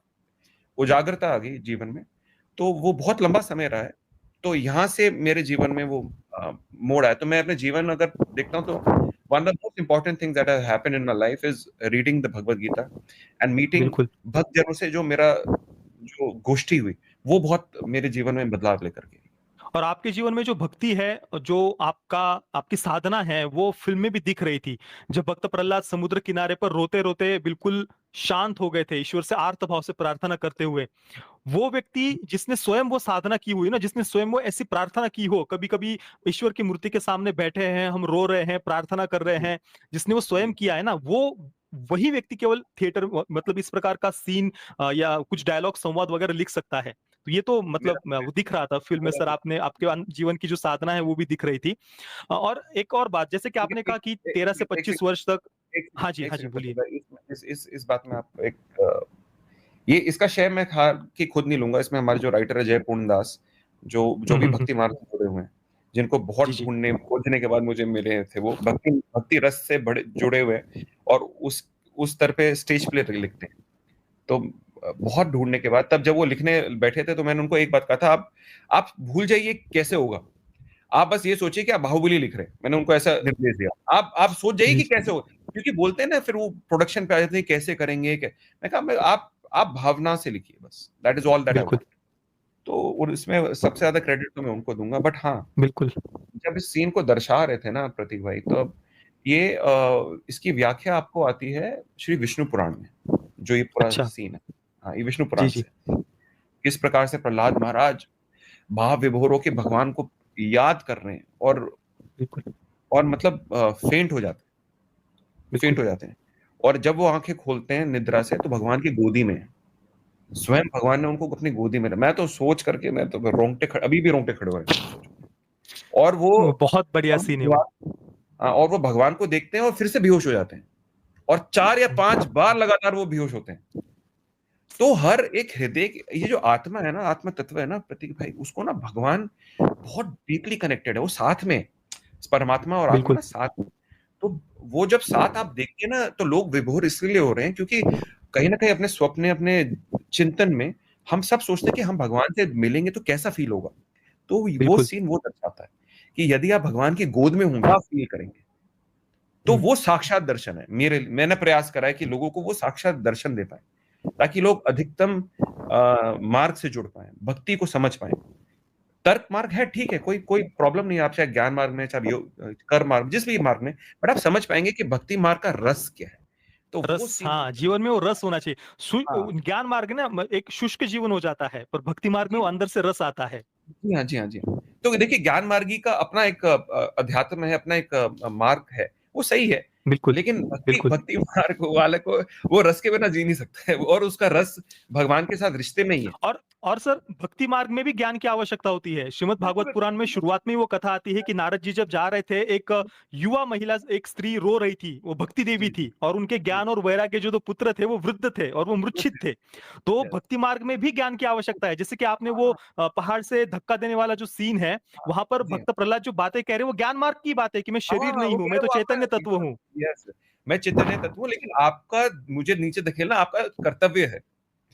उजागरता आ गई जीवन में। तो वो बहुत लंबा समय रहा है। तो यहाँ से मेरे जीवन में वो मोड़ आया। तो मैं अपने जीवन अगर देखता हूँ, तो one of the most important things that have happened in my life is reading the Bhagavad Gita and meeting बिल्कुल। भक्तजनों से, जो मेरा जो गोष्ठी हुई, वो बहुत मेरे जीवन में बदलाव लेकर के आई। और आपके जीवन में जो भक्ति है, जो आपकी साधना है, वो फिल्म में भी दिख रही थी। जब भक्त प्रहलाद समुद्र किनारे पर रोते रोते बिल्कुल शांत हो गए थे, ईश्वर से आर्त भाव से प्रार्थना करते हुए, वो व्यक्ति जिसने स्वयं वो साधना की हुई ना, जिसने स्वयं वो ऐसी प्रार्थना की हो, कभी कभी ईश्वर की मूर्ति के सामने बैठे हैं, हम रो रहे हैं, प्रार्थना कर रहे हैं, जिसने वो स्वयं किया है ना, वो वही व्यक्ति केवल थिएटर मतलब इस प्रकार का सीन या कुछ डायलॉग संवाद वगैरह लिख सकता है। तो ये तो मतलब मेरा वो दिख रहा था फिल्म में सर, आपने आपके जीवन की जो साधना है वो भी दिख रही थी। और एक और बात, जैसे कि आपने कहा कि 13 से 25 वर्ष तक। हाँ जी, हाँ जी, बोलिए। इस बात में आप ये इसका श्रेय मैं खा के खुद नहीं लूंगा। इसमें हमारे जो राइटर है जय पूर्णदास, जो भी भक्ति मार्ग से जुड़े हुए हैं, जिनको बहुत जी जी। ढूंढने खोजने के बाद मुझे मिले थे, वो भक्ति रस से बड़े जुड़े हुए हैं और उस स्तर पे स्टेज प्ले लिखते हैं। तो बहुत ढूंढने के बाद तब जब वो लिखने बैठे थे तो मैंने उनको एक बात कहा था, आप भूल जाइए कैसे होगा, आप बस ये सोचिए कि आप बाहुबली लिख रहे हैं। मैंने उनको ऐसा निर्देश दिया, आप सोच जाइए कि कैसे होगा, क्योंकि बोलते हैं ना फिर वो प्रोडक्शन पे आ जाते हैं कैसे करेंगे। मैं कहा आप भावना से लिखिए बस, that is all that I बिल्कुल वांट। तो और इसमें सबसे ज्यादा क्रेडिट तो मैं उनको दूंगा। बट हाँ, बिल्कुल। जब इस सीन को दर्शा रहे थे ना प्रतीक भाई, तो अब ये इसकी व्याख्या आपको आती है श्री विष्णु पुराण में, जो ये पूरा अच्छा। सीन है। हाँ, ये विष्णु जी पुराण जी। से किस प्रकार से प्रहलाद महाराज भाव विभोर के भगवान को याद कर रहे हैं बिल्कुल और मतलब फेंट बिल्कुल। हो जाते हैं। और जब वो आंखें खोलते हैं निद्रा से तो भगवान की गोदी में है। स्वयं भगवान ने उनको अपनी गोदी में, मैं तो सोच करके मैं तो अभी भी रोंगटे खड़े हो रहे हैं। और वो वो बहुत बढ़िया और सीन है वो। और वो भगवान को देखते हैं और फिर से बेहोश हो जाते हैं और 4 या 5 बार लगातार वो बेहोश होते हैं। तो हर एक हृदय ये जो आत्मा है ना, आत्मा तत्व है ना प्रतीक भाई, उसको ना भगवान बहुत डीपली कनेक्टेड है, वो साथ में, परमात्मा और आत्मा बिल्कुल ना साथ में। तो वो जब साथ आप देखते ना, तो लोग विभोर इसलिए हो रहे हैं क्योंकि कहीं ना कहीं अपने स्वप्न, अपने चिंतन में हम सब सोचते हैं कि हम भगवान से मिलेंगे तो कैसा फील होगा। तो वो बिल्कुल। सीन वो दर्शाता है कि यदि आप भगवान की गोद में होंगे आप फील करेंगे। तो वो साक्षात दर्शन है। मैंने प्रयास करा है कि लोगों को वो साक्षात दर्शन दे पाए, ताकि लोग अधिकतम मार्ग से जुड़ पाए, भक्ति को समझ पाए। तर्क मार्ग है, ठीक है, कोई प्रॉब्लम नहीं है, आप चाहे ज्ञान मार्ग में, चाहे कर्म मार्ग, जिस भी मार्ग में, बट आप समझ पाएंगे कि भक्ति मार्ग का रस क्या है। तो वो रस, सीन हाँ, जीवन में वो रस होना चाहिए। हाँ ज्ञान मार्ग ना एक शुष्क जीवन हो जाता है, पर भक्ति मार्ग में जी वो अंदर से रस आता है। जी हाँ, जी हाँ, जी हाँ। तो देखिए ज्ञान मार्गी का अपना एक अध्यात्म है, अपना एक मार्ग है, वो सही है। बिल्कुल लेकिन भक्ति बिल्कुल। भक्ति मार्ग वाले को वो रस के बिना जी नहीं सकता है, और उसका रस भगवान के साथ रिश्ते में ही है। और सर, भक्ति मार्ग में भी ज्ञान की आवश्यकता होती है। श्रीमद् भागवत बिल्कुल पुराण में शुरुआत में वो कथा आती है कि नारद जी जब जा रहे थे, एक युवा महिला, एक स्त्री रो रही थी, वो भक्ति देवी जी थी, और उनके जी ज्ञान और वैराग्य जो दो पुत्र थे वो वृद्ध थे और वो मूर्छित थे। तो Yes. भक्ति मार्ग में भी ज्ञान की आवश्यकता है। जैसे कि आपने वो हाँ, पहाड़ से धक्का देने वाला जो सीन है, वहां पर जी भक्त प्रहलाद जो बातें कह रहे हैं वो ज्ञान मार्ग की बात है कि मैं शरीर हाँ, नहीं वो हूं, कह मैं रहे तो वो आपका चैतन्य तत्व हूँ। यस, मैं चैतन्य तत्व हूँ, लेकिन आपका मुझे नीचे धकेलना आपका कर्तव्य है।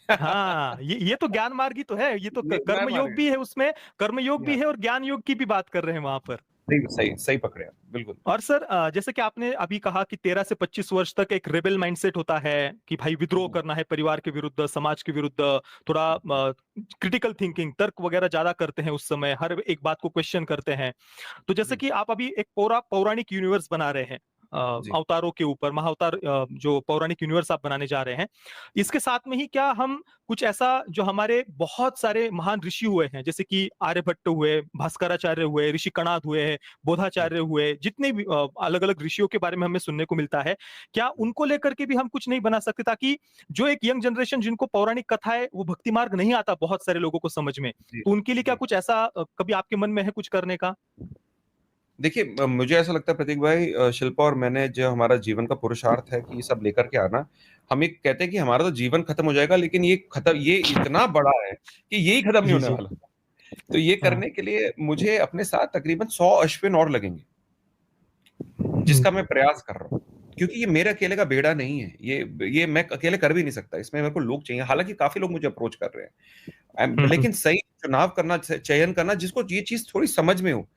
हाँ, ये तो ज्ञान मार्ग ही तो है। ये तो ये मैं कर्म मान योग भी है, उसमें कर्म योग गया। भी है और ज्ञान योग की भी बात कर रहे हैं वहां पर। सही सही सही पकड़े आप, बिल्कुल। और सर, जैसे कि आपने अभी कहा कि 13 से 25 वर्ष तक एक रेबेल माइंडसेट होता है कि भाई विद्रोह करना है परिवार के विरुद्ध, समाज के विरुद्ध, थोड़ा क्रिटिकल थिंकिंग, तर्क वगैरह ज्यादा करते हैं उस समय, हर एक बात को क्वेश्चन करते हैं। तो जैसे जी कि आप अभी एक पूरा पौराणिक यूनिवर्स बना रहे हैं, जी अवतारों के ऊपर महाअवतार, जो पौराणिक यूनिवर्स आप बनाने जा रहे हैं, इसके साथ में ही क्या हम कुछ ऐसा, जो हमारे बहुत सारे महान ऋषि हुए हैं, जैसे कि आर्यभट्ट हुए, भास्कराचार्य हुए, ऋषि कणाद हुए हैं, बोधाचार्य हुए, जितने भी अलग अलग ऋषियों के बारे में हमें सुनने को मिलता है, क्या उनको लेकर के भी हम कुछ नहीं बना सकते, ताकि जो एक यंग जनरेशन जिनको पौराणिक कथा है, वो भक्ति मार्ग नहीं आता बहुत सारे लोगों को समझ में, जी तो उनके लिए क्या जी। कुछ ऐसा कभी आपके मन में है कुछ करने का? देखिए मुझे ऐसा लगता है प्रतीक भाई, शिल्पा और मैंने, जो हमारा जीवन का पुरुषार्थ है कि ये सब लेकर के आना, हम एक कहते हैं कि हमारा तो जीवन खत्म हो जाएगा, लेकिन ये इतना बड़ा है कि यही खत्म नहीं जी होने जी। वाला। तो ये हाँ। करने के लिए मुझे अपने साथ तकरीबन 100 अश्विन और लगेंगे, हम्म, जिसका मैं प्रयास कर रहा हूँ। क्योंकि ये मेरे अकेले का बेड़ा नहीं है, ये मैं अकेले कर भी नहीं सकता, इसमें मेरे को लोग चाहिए। हालांकि काफी लोग मुझे अप्रोच कर रहे हैं, हम्म। लेकिन सही चुनाव करना, चयन करना, जिसको ये चीज थोड़ी समझ में हो,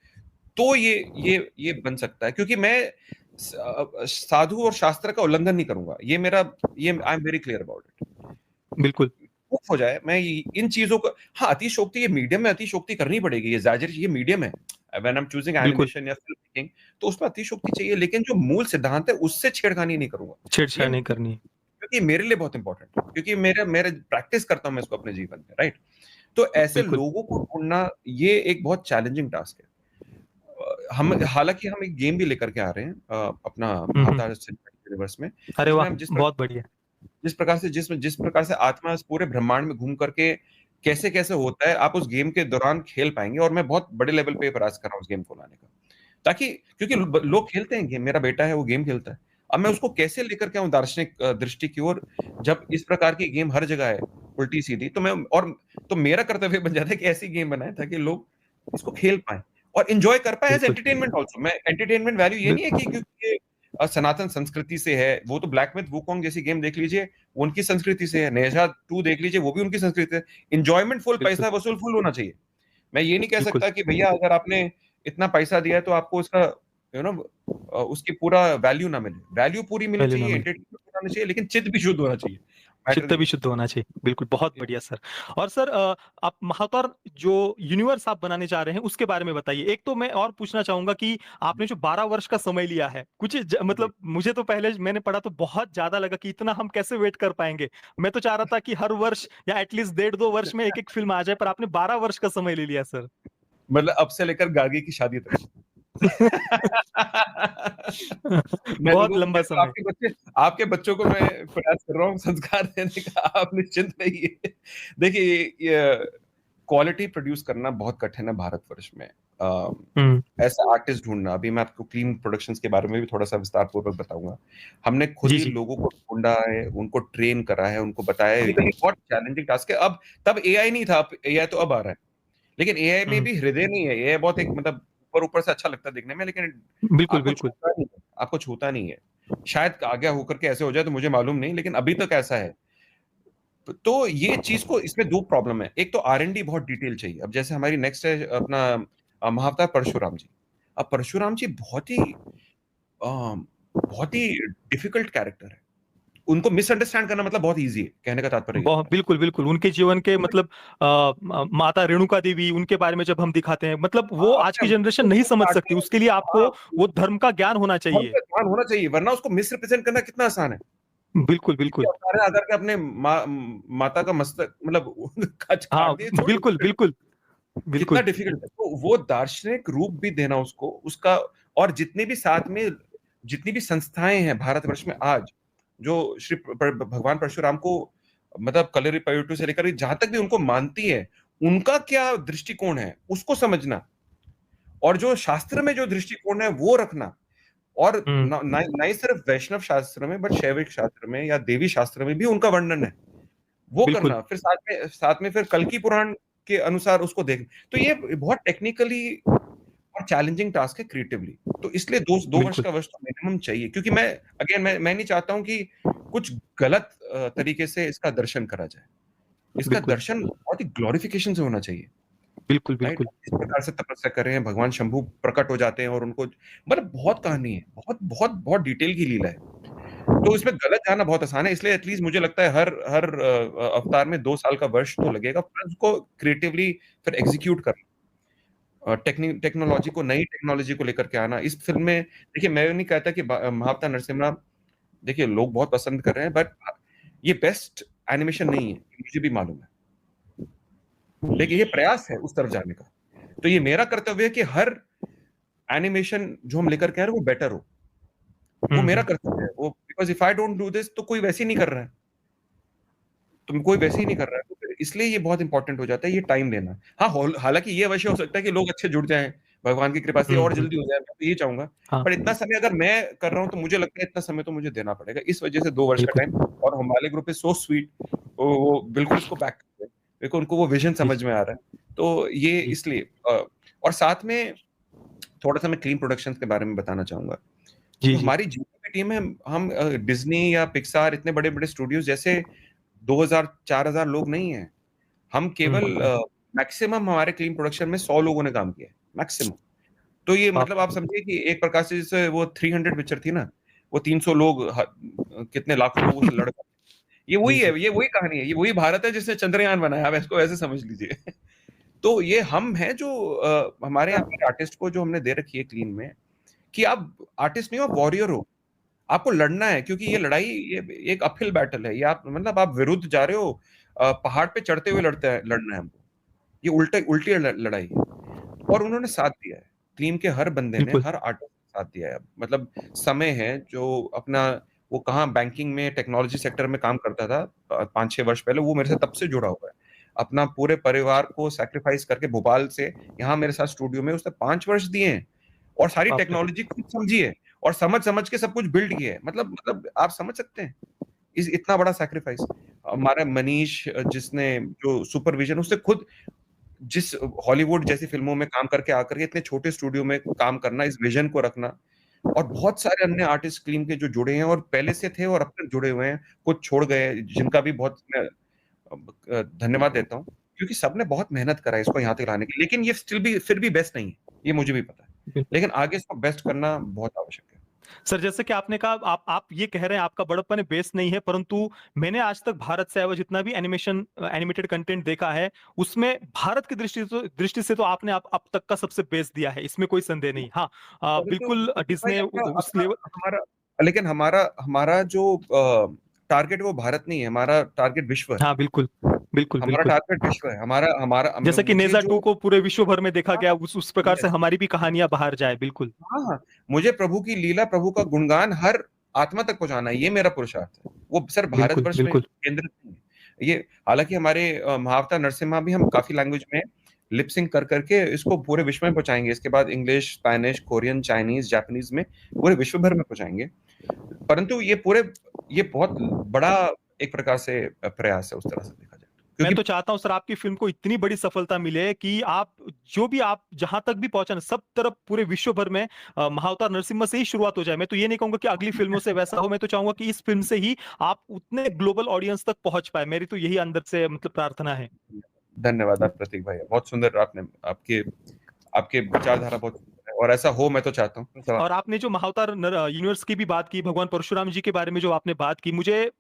तो ये बन सकता है। क्योंकि मैं साधु और शास्त्र का उल्लंघन नहीं करूंगा, ये I am very clear about it. बिल्कुल बेवकूफ हो जाए, मैं इन चीजों को, हाँ अतिशोक्ति, ये मीडियम में अतिशोक्ति करनी पड़ेगी, ये मीडियम है, व्हेन आई एम चूजिंग बिल्कुल एनिमेशन या फिल्म मेकिंग, तो उसमें अतिशोक्ति चाहिए, लेकिन जो मूल सिद्धांत है उससे छेड़खानी नहीं करूंगा, छेड़छाड़ ये नहीं करनी। क्योंकि मेरे लिए बहुत इंपॉर्टेंट है, क्योंकि मेरे मेरे प्रैक्टिस करता हूं मैं इसको अपने जीवन में, राइट। तो ऐसे बिल्कुल। लोगों को ढूंढना ये एक बहुत चैलेंजिंग टास्क है। हम हालांकि हम एक गेम भी लेकर के आ रहे हैं अपना हम्म। महावतार सिनेमैटिक यूनिवर्स में, अरे जिसमें वाह, हम बहुत बढ़िया। जिस प्रकार से आत्मा इस पूरे ब्रह्मांड में घूम करके कैसे कैसे होता है, आप उस गेम के दौरान खेल पाएंगे, और मैं बहुत बड़े लेवल पे प्रयास कर रहा हूँ उस गेम को लाने का, ताकि क्योंकि लोग खेलते हैं गेम, मेरा बेटा है वो गेम खेलता है, अब मैं उसको कैसे लेकर के आऊं दार्शनिक दृष्टि की ओर, जब इस प्रकार की गेम हर जगह है उल्टी सीधी, तो मेरा कर्तव्य बन जाता है कि ऐसी गेम बनाए ताकि लोग इसको खेल पाए और एंजॉय कर पाए एज बिल्कुल एंटरटेनमेंट ऑल्सो। मैं एंटरटेनमेंट वैल्यू ये बिल- नहीं है कि क्योंकि ये सनातन संस्कृति से है, वो तो ब्लैक मिथ वुकोंग जैसी गेम देख लीजिए, वो उनकी संस्कृति से है, नेशा 2 देख लीजिए, वो भी उनकी संस्कृति है। एंजॉयमेंट फुल, बिल्कुल पैसा वसूल फुल होना चाहिए। मैं ये नहीं कह बिल्कुल। सकता कि भैया अगर आपने इतना पैसा दिया है तो आपको उसका उसकी पूरा वैल्यू ना मिले, वैल्यू पूरी मिलनी वैल्यू ना चाहिए, मिले, एंटरटेनमेंट होना चाहिए, लेकिन चित्त भी शुद्ध होना चाहिए, मैटर चित्त भी ये शुद्ध होना चाहिए। बिल्कुल, बहुत बढ़िया सर। और सर आप महावतार जो यूनिवर्स आप बनाने जा रहे हैं उसके बारे में बताइए। एक तो मैं और पूछना चाहूंगा कि आपने जो 12 वर्ष का समय लिया है, जी। मतलब मुझे तो पहले मैंने पढ़ा तो बहुत ज्यादा लगा कि इतना हम कैसे वेट कर पाएंगे। मैं तो चाह रहा था कि हर वर्ष या एटलीस्ट 1.5-2 वर्ष में एक एक फिल्म आ जाए, पर आपने 12 वर्ष का समय ले लिया सर। मतलब अब से लेकर गार्गी की शादी तक। मैं बहुत लोगों को लंबा कहता हूँ समय। आपके बच्चों को मैं प्रयास कर रहा हूँ संस्कार देने का, आप निश्चिंत रहिए। देखिए ये क्वालिटी प्रोड्यूस करना बहुत कठिन है भारतवर्ष में। हम्म। ऐसा आर्टिस्ट ढूंढना, अभी मैं आपको क्लीन प्रोडक्शंस के बारे में भी थोड़ा सा विस्तार पूर्वक बताऊंगा। हमने खुद जी ही जी। लोगों को ढूंढा है, उनको ट्रेन करा है, उनको बताया है, ये बहुत चैलेंजिंग टास्क है। अब तब एआई नहीं था, अब एआई तो अब आ रहा है, लेकिन एआई में हम्म। भी हृदय नहीं है। एआई बहुत एक मतलब ऊपर ऊपर से अच्छा लगता है दिखने में, लेकिन बिल्कुल आपको बिल्कुल। छूता नहीं है, आपको छूता नहीं है। शायद आगे होकर के ऐसे हो जाए तो मुझे मालूम नहीं, लेकिन अभी तक ऐसा है। तो ये चीज को, इसमें दो प्रॉब्लम है। एक तो आर&डी बहुत डिटेल चाहिए। अब जैसे हमारी नेक्स्ट है अपना महाअवतार परशुराम जी। अब परशुराम जी बहुत ही डिफिकल्ट कैरेक्टर है। उनको मिसअंडरस्टैंड करना मतलब बहुत इजी है, कहने का तात्पर्य ये है बहुत हमारा। बिल्कुल बिल्कुल, उनके जीवन के मतलब माता रेणुका देवी, उनके बारे में जब हम दिखाते हैं, मतलब वो आज की अपने जनरेशन नहीं उसको समझ सकती, काटने, उसके लिए आपको हाँ, वो धर्म का ज्ञान होना धर्म चाहिए। का ज्ञान होना चाहिए, वरना उसको मिसरिप्रेजेंट करना कितना आसान है। बिल्कुल किसी बिल्कुल। अवतार ने आकर के अपने माता का मस्तक मतलब हाँ काट दिए, थोड़ी बिल्कुल बिल्कुल कितना बिल्कुल। डिफिकल्ट है। तो वो दार्शनिक रूप भी देना उसको उसका, और जितने भी साथ में जितनी भी संस्थाएं हैं भारतवर्ष में आज, जो श्री भगवान परशुराम को मतलब कलरी पयटू से लेकर जहां तक भी उनको मानती है, उनका क्या दृष्टिकोण है उसको समझना, और जो शास्त्र में जो दृष्टिकोण है वो रखना। और हम्म। ना ही सिर्फ वैष्णव शास्त्र में, बट शैविक शास्त्र में या देवी शास्त्र में भी उनका वर्णन है, वो बिल्कुल करना। फिर साथ में फिर कल्कि पुराण के अनुसार उसको देख, तो ये बहुत टेक्निकली और चैलेंजिंग टास्क है क्रिएटिवली। तो इसलिए 2 वर्ष बिल्कुल का वर्ष तो मिनिमम चाहिए, क्योंकि मैं नहीं चाहता हूं कि कुछ गलत तरीके से इसका दर्शन करा जाए। इसका बिल्कुल दर्शन बहुत ही ग्लोरिफिकेशन से होना चाहिए, बिल्कुल राइट। बिल्कुल इस प्रकार से तपस्या कर रहे हैं, भगवान शंभू प्रकट हो जाते हैं और उनको मतलब बहुत कहानी है, बहुत बहुत बहुत डिटेल की लीला है। तो इसमें गलत जाना बहुत आसान है, इसलिए एटलीस्ट मुझे लगता है हर हर अवतार में 2 साल का वर्ष तो लगेगा, फिर उसको क्रिएटिवली फिर एग्जीक्यूट करना, टेक्नोलॉजी को, नई टेक्नोलॉजी को लेकर के आना इस फिल्म में। देखिए मैं नहीं कहता कि महाअवतार नरसिम्हा, देखिए लोग बहुत पसंद कर रहे हैं, बट ये बेस्ट एनिमेशन नहीं है, मुझे भी मालूम है, लेकिन ये प्रयास है उस तरफ जाने का। तो ये मेरा कर्तव्य है कि हर एनिमेशन जो हम लेकर के आ रहे हैं वो बेटर हो, वो मेरा हम्म। कर्तव्य है वो, because if I don't do this तो कोई वैसे ही नहीं कर रहा है, तो कोई वैसे ही नहीं कर रहा है, तो फिर इसलिए ये बहुत इंपॉर्टेंट हो जाता है ये टाइम देना। हाँ, हालांकि ये अवश्य हो सकता है कि लोग अच्छे जुड़ जाएं भगवान की कृपा से और हम्म। जल्दी हो जाए, मैं तो ये चाहूंगा। हाँ पर इतना समय अगर मैं कर रहा हूँ तो मुझे लगता है इतना समय तो मुझे देना पड़ेगा, इस वजह से 2 वर्ष का बिल्कुल। टाइम। और हमारे ग्रुप इज सो स्वीट, वो बिल्कुल इसको बैक करते हैं, देखो उनको वो विजन जी समझ में आ रहा है। तो ये जी इसलिए और साथ में थोड़ा सा मैं क्लीन प्रोडक्शंस के बारे में बताना चाहूंगा। जी जो जी। हमारी जितनी भी टीम है, हम डिज्नी या पिक्सार, इतने बड़े बड़े स्टूडियोज जैसे 2000-4000 लोग नहीं है। हम केवल हम्म। मैक्सिमम हमारे क्लीन प्रोडक्शन में 100 लोगों ने काम किया है, मैक्सिमम। तो ये बाप मतलब आप समझिए कि एक प्रकार से जैसे वो 300 पिक्चर थी ना, वो 300 लोग कितने लाखों लोगों से लड़, ये वही जी, है, जी। ये वही कहानी है, ये वही भारत है जिसने चंद्रयान बनाया, आप इसको ऐसे समझ लीजिए। तो ये हम हैं जो हमारे यहाँ पे आर्टिस्ट को जो हमने दे रखी है क्लीन में, कि आप आर्टिस्ट नहीं हो, आप वॉरियर हो। आपको लड़ना है, क्योंकि ये लड़ाई, ये एक अपहिल बैटल है। ये आप मतलब आप विरुद्ध जा रहे हो, पहाड़ पे चढ़ते हुए लड़ना है हमको। ये उल्टी लड़ाई है। और उन्होंने साथ दिया है, टीम के हर बंदे ने, बिल्कुल। हर आर्टिस्ट ने साथ दिया है। मतलब समय है जो अपना, वो कहाँ बैंकिंग में टेक्नोलॉजी सेक्टर में काम करता था 5-6 वर्ष पहले, वो मेरे से तब से जुड़ा हुआ है। अपना पूरे परिवार को सैक्रिफाइस करके भोपाल से यहाँ मेरे साथ स्टूडियो में उसने 5 वर्ष दिए हैं, और सारी बाप रे! टेक्नोलॉजी खुद समझी है, और समझ के सब कुछ बिल्ड किया है। मतलब आप समझ सकते हैं इस इतना बड़ा सैक्रिफाइस। हमारा मनीष, जिसने जो सुपरविजन, उसने खुद जिस हॉलीवुड जैसी फिल्मों में काम करके आकर के इतने छोटे स्टूडियो में काम करना, इस विजन को रखना, और बहुत सारे अन्य आर्टिस्ट टीम के जो जुड़े हैं और पहले से थे और अब तक जुड़े हुए हैं, कुछ छोड़ गए, जिनका भी बहुत मैं धन्यवाद देता हूँ, क्योंकि सबने बहुत मेहनत करा है इसको यहाँ तक लाने की। लेकिन ये स्टिल भी फिर भी बेस्ट नहीं है, ये मुझे भी पता है, बिल्कुल। लेकिन आगे इसको बेस्ट करना बहुत आवश्यक है। सर जैसे कि आपने कहा आप ये कह रहे हैं आपका बड़प्पन है, बेस नहीं है, परंतु मैंने आज तक भारत से आया हुआ जितना भी एनिमेटेड कंटेंट देखा है, उसमें भारत की दृष्टि से तो आपने अब तक का सबसे बेस्ट दिया है, इसमें कोई संदेह नहीं। हाँ, परंतु बिल्कुल भाई डिज्नी अपना उस अपना लेवल। हमारा, लेकिन हमारा हमारा जो टारगेट, वो भारत नहीं है, हमारा टारगेट विश्व है। हाँ, बिल्कुल, बिल्कुल, हमारा बिल्कुल। टारगेट विश्व है। हमारा हमारा जैसे कि मुझे नेज़ा 2 जो, को पूरे विश्व भर में देखा हाँ, गया, उस प्रकार से यस, हमारी भी कहानियाँ बाहर जाए, बिल्कुल। हाँ, हाँ, मुझे प्रभु की लीला, प्रभु का गुणगान हर आत्मा तक पहुंचाना है, ये मेरा पुरुषार्थ है। वो सिर्फ बिल्कुल, भारतवर्ष में बिल्कुल। केंद्रित नहीं है। ये हालांकि हमारे महाअवतार नरसिम्हा भी हम काफी लैंग्वेज में लिप सिंक कर करके इसको पूरे विश्व में पहुंचाएंगे। इसके बाद English, Spanish, Korean, Chinese, Japanese में पूरे विश्व भर में पहुंचाएंगे। परंतु ये बहुत बड़ा एक प्रकार से प्रयास है, उस तरह से देखा जाए, मैं क्योंकि तो चाहता हूं सर आपकी फिल्म को इतनी बड़ी सफलता मिले कि आप जो भी आप जहां तक भी पहुंचा ना, सब तरफ पूरे विश्व भर में महाअवतार नरसिम्हा से ही शुरुआत हो जाए। मैं तो ये नहीं कहूंगा कि अगली फिल्मों से वैसा हो, मैं तो चाहूंगा कि इस फिल्म से ही आप उतने ग्लोबल ऑडियंस तक पहुंच पाए। मेरी तो यही अंदर से मतलब प्रार्थना है। धन्यवाद आप प्रतीक भाई, बहुत सुंदर, आपने आपके आपके विचारधारा बहुत सुंदर है, और ऐसा हो मैं तो चाहता हूँ। और आपने जो महाअवतार यूनिवर्स की भी बात की, भगवान परशुराम जी के बारे में जो आपने बात की, मुझे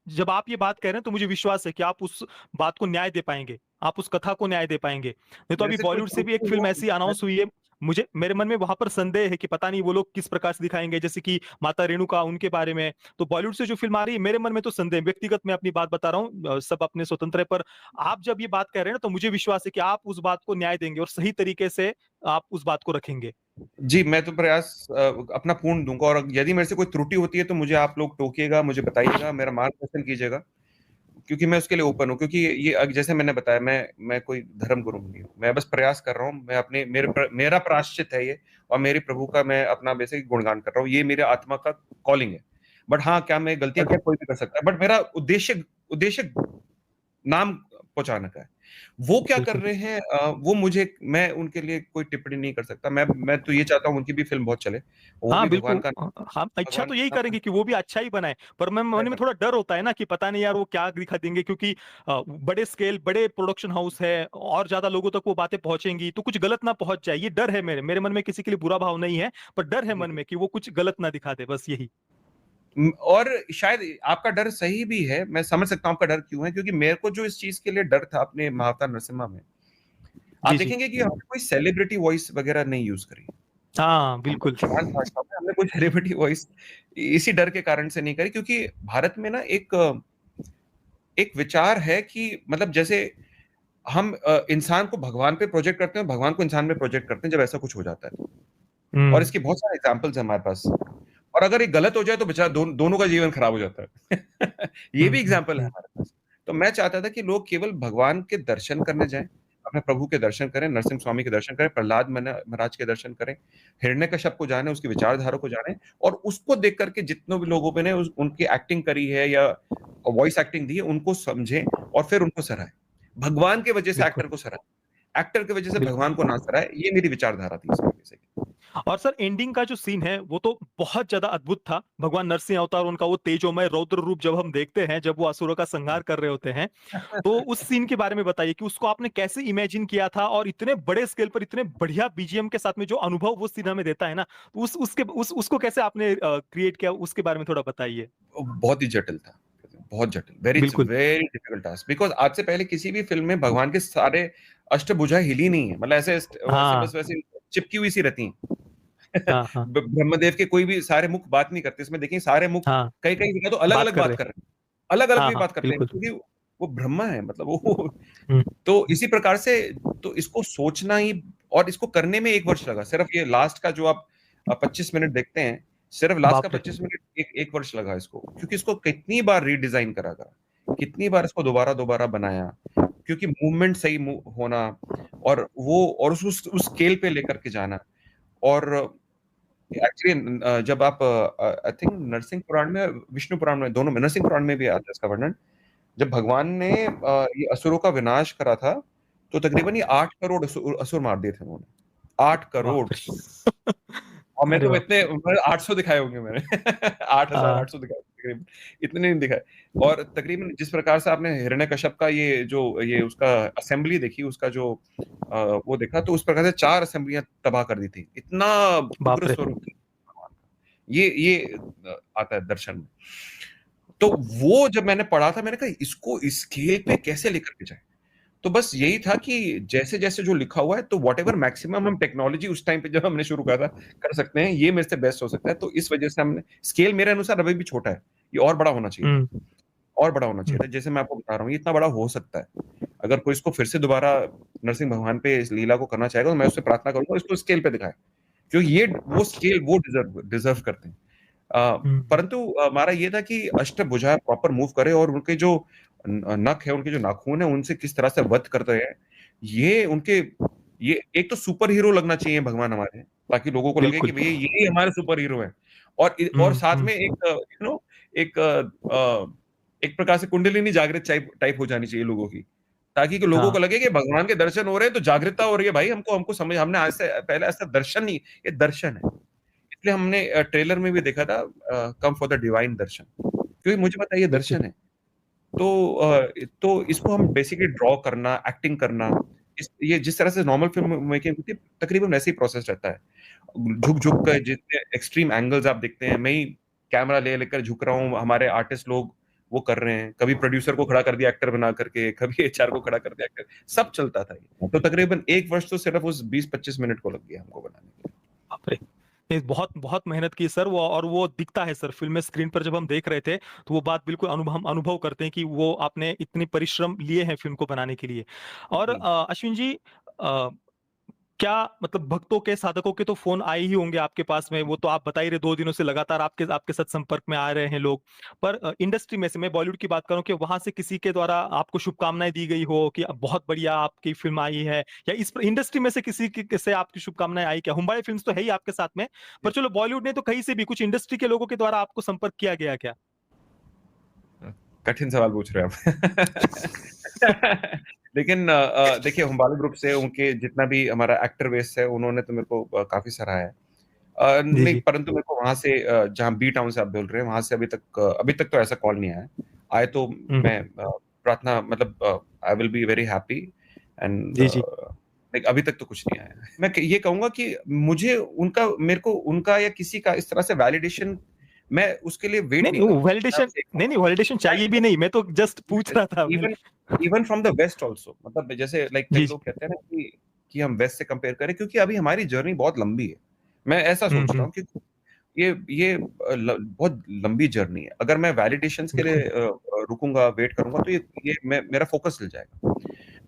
जब आप ये बात कह रहे हैं तो मुझे विश्वास है कि आप उस बात को न्याय दे पाएंगे, आप उस कथा को न्याय दे पाएंगे। नहीं तो मेरे अभी से कोई बॉलीवुड से भी एक त्रुटि फिल्म हो, ऐसी अनाउंस हुई है, मुझे मेरे मन में वहां पर संदेह है कि पता नहीं वो लोग किस प्रकार से दिखाएंगे, जैसे कि माता रेणुका, उनके बारे में। तो बॉलीवुड से जो फिल्म आ रही है, मेरे मन में तो संदेह, व्यक्तिगत मैं अपनी बात बता रहा हूँ, सब अपने स्वतंत्र है, पर आप जब ये बात कह रहे हैं ना, तो मुझे विश्वास है कि आप उस बात को न्याय देंगे और सही तरीके से आप उस बात को रखेंगे। जी, मैं तो प्रयास अपना पूर्ण दूंगा, और यदि मेरे से कोई त्रुटि होती है तो मुझे आप लोग टोकिएगा, मुझे बताइएगा, मेरा मार्गदर्शन कीजिएगा, क्योंकि मैं उसके लिए ओपन हूँ। क्योंकि ये जैसे मैंने बताया, मैं कोई धर्म गुरु नहीं हूँ, मैं बस प्रयास कर रहा हूँ। मैं अपने मेरा प्रायश्चित है ये, और मेरे प्रभु का मैं अपना बेसिक गुणगान कर रहा हूँ। ये मेरे आत्मा का कॉलिंग है। बट हाँ, क्या मैं गलतियां, क्या कोई भी कर सकता है, बट मेरा उद्देश्य नाम पहुंचाने का है। वो क्या कर बिल्कुल। रहे हैं, वो मुझे, मैं उनके लिए कोई टिप्पणी नहीं कर सकता। मैं तो ये चाहता हूँ उनकी भी फिल्म बहुत चले, वो हाँ, भी भगवान बिल्कुल। का हम इच्छा भगवान तो यही का नाम करेंगे कि वो भी अच्छा ही बनाए, पर मैं मन में थोड़ा डर होता है ना कि पता नहीं यार वो क्या दिखा देंगे, क्योंकि बड़े स्केल, बड़े प्रोडक्शन हाउस है और ज्यादा लोगों तक वो बातें पहुंचेंगी तो कुछ गलत ना पहुंच जाए। ये डर है मेरे मन में, किसी के लिए बुरा भाव नहीं है, पर डर है मन में कि वो कुछ गलत ना दिखा दे, बस यही। और शायद आपका डर सही भी है, मैं समझ सकता हूँ आपका डर क्यों है, क्योंकि मेरे को जो इस चीज के लिए डर था अपने महाअवतार नरसिम्हा में, आप जी, जी। देखेंगे कि हमने कोई सेलिब्रिटी वॉइस वगैरह नहीं यूज करी। हाँ, हम बिल्कुल। भगवान भाषा में हमने कोई सेलिब्रिटी वॉइस इसी डर के कारण से नहीं करी, क्योंकि भारत में ना एक एक विचार है कि मतलब जैसे हम इंसान को भगवान पे प्रोजेक्ट करते हैं, भगवान को इंसान में प्रोजेक्ट करते हैं जब ऐसा कुछ हो जाता है। और हम्म। इसके बहुत सारे एग्जाम्पल्स हैं हमारे पास, और अगर ये गलत हो जाए तो बेचारा दोनों का जीवन खराब हो जाता है। ये भी एग्जाम्पल है हमारे पास। तो मैं चाहता था कि लोग केवल भगवान के दर्शन करने जाएं, अपने प्रभु के दर्शन करें, नरसिंह स्वामी के दर्शन करें, प्रहलाद महाराज के दर्शन करें, हिरण्यकश्यप को जाने, उसकी विचारधारा को जाने, और उसको देख करके जितने भी लोगों ने उनकी एक्टिंग करी है या वॉइस एक्टिंग दी है, उनको समझें और फिर उनको सराहें। भगवान के वजह से बिल्कुल, एक्टर को सराहें, एक्टर की वजह से बिल्कुल। भगवान को ना सराहे। ये मेरी विचारधारा थी इसमें बेसिकली। और सर एंडिंग का जो सीन है वो तो बहुत ज्यादा अद्भुत था। भगवान नरसिंह अवतार, उनका वो तेजोमय रौद्र रूप जब हम देखते हैं, जब वो असुरों का संहार कर रहे होते हैं, तो उस सीन के बारे में बताइए कि उसको आपने कैसे इमेजिन किया था, और इतने बड़े स्केल पर इतने बढ़िया बीजीएम के साथ में जो अनुभव वो सीन हमें देता है ना, तो उसको कैसे आपने क्रिएट किया, उसके बारे में थोड़ा बताइए। बहुत ही जटिल था, बहुत जटिल, वेरी बिल्कुल। वेरी डिफिकल्ट टास्क, बिकॉज आज से पहले किसी भी फिल्म में भगवान के सारे अष्टभुजा हिली नहीं है, मतलब ऐसे वैसे हाँ, बस वैसे चिपकी हुई सी रहती हैं। हाँ, हाँ, ब्रह्मदेव के कोई भी सारे मुख बात नहीं करते, इसमें देखिए सारे मुख हाँ, कई कई जगह तो अलग बात अलग कर बात रहे। कर रहे हैं, अलग अलग हाँ, भी हाँ, बात करते हैं, बिल्कुल। क्योंकि वो ब्रह्मा है, मतलब वो हुँ, तो इसी प्रकार से, तो इसको सोचना ही, और इसको करने में 1 वर्ष लगा, सिर्फ ये लास्ट का जो आप 25 मिनट देखते हैं, सिर्फ लास्ट का बाप रे! 25 मिनट एक वर्ष लगा इसको, क्योंकि इसको कितनी बार रीडिजाइन करा गया, कितनी बार इसको दोबारा दोबारा बनाया, क्योंकि मूवमेंट सही होना, और वो और उस स्केल पे लेकर के जाना। और एक्चुअली जब आप आई थिंक नरसिंह पुराण में, विष्णु पुराण में, दोनों में, नरसिंह पुराण में भी आता है इसका वर्णन, जब भगवान ने ये असुरों का विनाश करा था, तो तकरीबन ये 8 करोड़ असुर असुर मार दिए थे उन्होंने, 8 करोड़। बाप रे! और मैं अरे तो बाप इतने 800 दिखाए होंगे मैंने। हाँ, 8,800 दिखाए तकरीबन, इतने नहीं दिखाए। और तकरीबन जिस प्रकार से आपने हिरण्यकश्यप का ये उसका असेंबली देखी, उसका जो वो देखा, तो उस प्रकार से 4 असेंबलियां तबाह कर दी थी, इतना बाप उग्र रे! स्वरूप भगवान का। ये आता है दर्शन में। तो वो जब मैंने पढ़ा था, मैंने कहा इसको इस स्केल पे कैसे लेकर के जाए। तो बस यही था कि जैसे जैसे जो लिखा हुआ है, तो वॉट एवर मैक्सिमम हम टेक्नोलॉजी उस टाइम पे जब हमने शुरू करा था कर सकते हैं, ये मेरे से बेस्ट हो सकता है, तो इस वजह से हमने, स्केल मेरे अनुसार अभी भी छोटा है, ये और बड़ा होना चाहिए था, हुँ, और बड़ा होना चाहिए हुँ, था, जैसे मैं आपको बता रहा हूँ, ये इतना बड़ा हो सकता है। अगर कोई इसको फिर से दोबारा नरसिंह भगवान पे इस लीला को करना चाहेगा, तो मैं उससे प्रार्थना करूंगा इसको स्केल पे दिखाए, क्योंकि ये वो स्केल वो डिजर्व करते हैं। हुँ, परंतु हमारा ये था कि अष्टभुजा प्रॉपर मूव करे, और उनके जो नख है, उनके जो नाखून है, उनसे किस तरह से वध करते हैं, ये उनके, ये एक तो सुपर हीरो लगना चाहिए भगवान हमारे, ताकि लोगों को लगे कि बिल्कुल। भैया यही हमारे सुपर हीरो है। और हुँ, साथ हुँ, में एक एक एक प्रकार से कुंडलिनी जागृत टाइप टाइप हो जानी चाहिए लोगों की, ताकि कि लोगों हाँ, को लगे कि भगवान के दर्शन हो रहे हैं, तो जागृतता हो रही है भाई, हमको हमको समझ, हमने आज से पहले ऐसा दर्शन नहीं, ये दर्शन है। इसलिए हमने ट्रेलर में भी देखा था, कम फॉर द डिवाइन दर्शन, क्योंकि मुझे पता है ये बिल्कुल। दर्शन है। तो तो इसको हम बेसिकली ड्रॉ करना, एक्टिंग करना, ये जिस तरह से नॉर्मल फिल्म मेकिंग होती है, तकरीबन वैसे ही प्रोसेस रहता है। झुक झुक कर जितने एक्सट्रीम एंगल्स आप देखते हैं, मैं ही कैमरा ले लेकर झुक रहा हूँ, हमारे आर्टिस्ट लोग वो कर रहे हैं, कभी प्रोड्यूसर को खड़ा कर दिया एक्टर बना करके, कभी एचआर को खड़ा कर दिया एक्टर, सब चलता था ये। तो तकरीबन 1 वर्ष तो सिर्फ उस 20-25 मिनट को लग गया हमको बनाने के लिए। बाप रे! ये बहुत बहुत मेहनत की सर वो, और वो दिखता है सर फ़िल्म में, स्क्रीन पर जब हम देख रहे थे, तो वो बात बिल्कुल हम अनुभव करते हैं कि वो आपने इतनी परिश्रम लिए हैं फ़िल्म को बनाने के लिए। और जी। अश्विन जी, अ, क्या मतलब भक्तों के, साधकों के तो फ़ोन आए ही होंगे आपके पास में, वो तो आप बता ही रहे 2 दिनों से लगातार आपके आपके साथ संपर्क में आ रहे हैं लोग। पर इंडस्ट्री में से, मैं बॉलीवुड की बात करूँ, कि वहाँ से किसी के द्वारा आपको शुभकामनाएँ दी गई हो कि अब बहुत बढ़िया आपकी फ़िल्म आई है, या इस इंडस्ट्री में से किसी की से आपकी शुभकामनाएँ आई क्या? हुम्बाई फिल्म्स तो है ही आपके साथ में, पर चलो बॉलीवुड ने तो कहीं से भी कुछ इंडस्ट्री के लोगों के द्वारा आपको संपर्क किया गया क्या? कठिन सवाल पूछ रहे हैं आप। लेकिन देखिए, हुम्बाली ग्रुप से उनके जितना भी हमारा एक्टर बेस है, उन्होंने तो मेरे को काफी सराहा है। जी, नहीं, जी। परंतु मेरे को वहां से, जहाँ बी टाउन से आप बोल रहे हैं, वहां से अभी तक तो ऐसा कॉल नहीं आया। आए तो हुँ, मैं प्रार्थना, मतलब I will be very happy, and जी, जी। लाइक अभी तक तो कुछ नहीं आया। मैं ये कहूंगा कि मुझे उनका, मेरे को उनका या किसी का इस तरह से वैलिडेशन, मैं उसके लिए वेट नहीं, नहीं नहीं, वो करूंगा। मैं वैलिडेशन, आपसे एक नहीं, नहीं, वैलिडेशन चाहिए भी कहूंगा, नहीं, मैं तो जस्ट पूछ रहा था मैं। Even even from the west also, मतलब जैसे लाइक कई जी, जी। लोग कहते हैं ना कि हम वेस्ट से कंपेयर करें, क्योंकि अभी हमारी जर्नी बहुत लंबी है। मैं ऐसा हुँ, सोचता हुँ, हूँ कि ये बहुत लंबी जर्नी है। अगर मैं वैलिडेशंस के लिए बिल्कुल। रुकूंगा, वेट करूंगा, तो ये मेरा फोकस हिल जाएगा। तो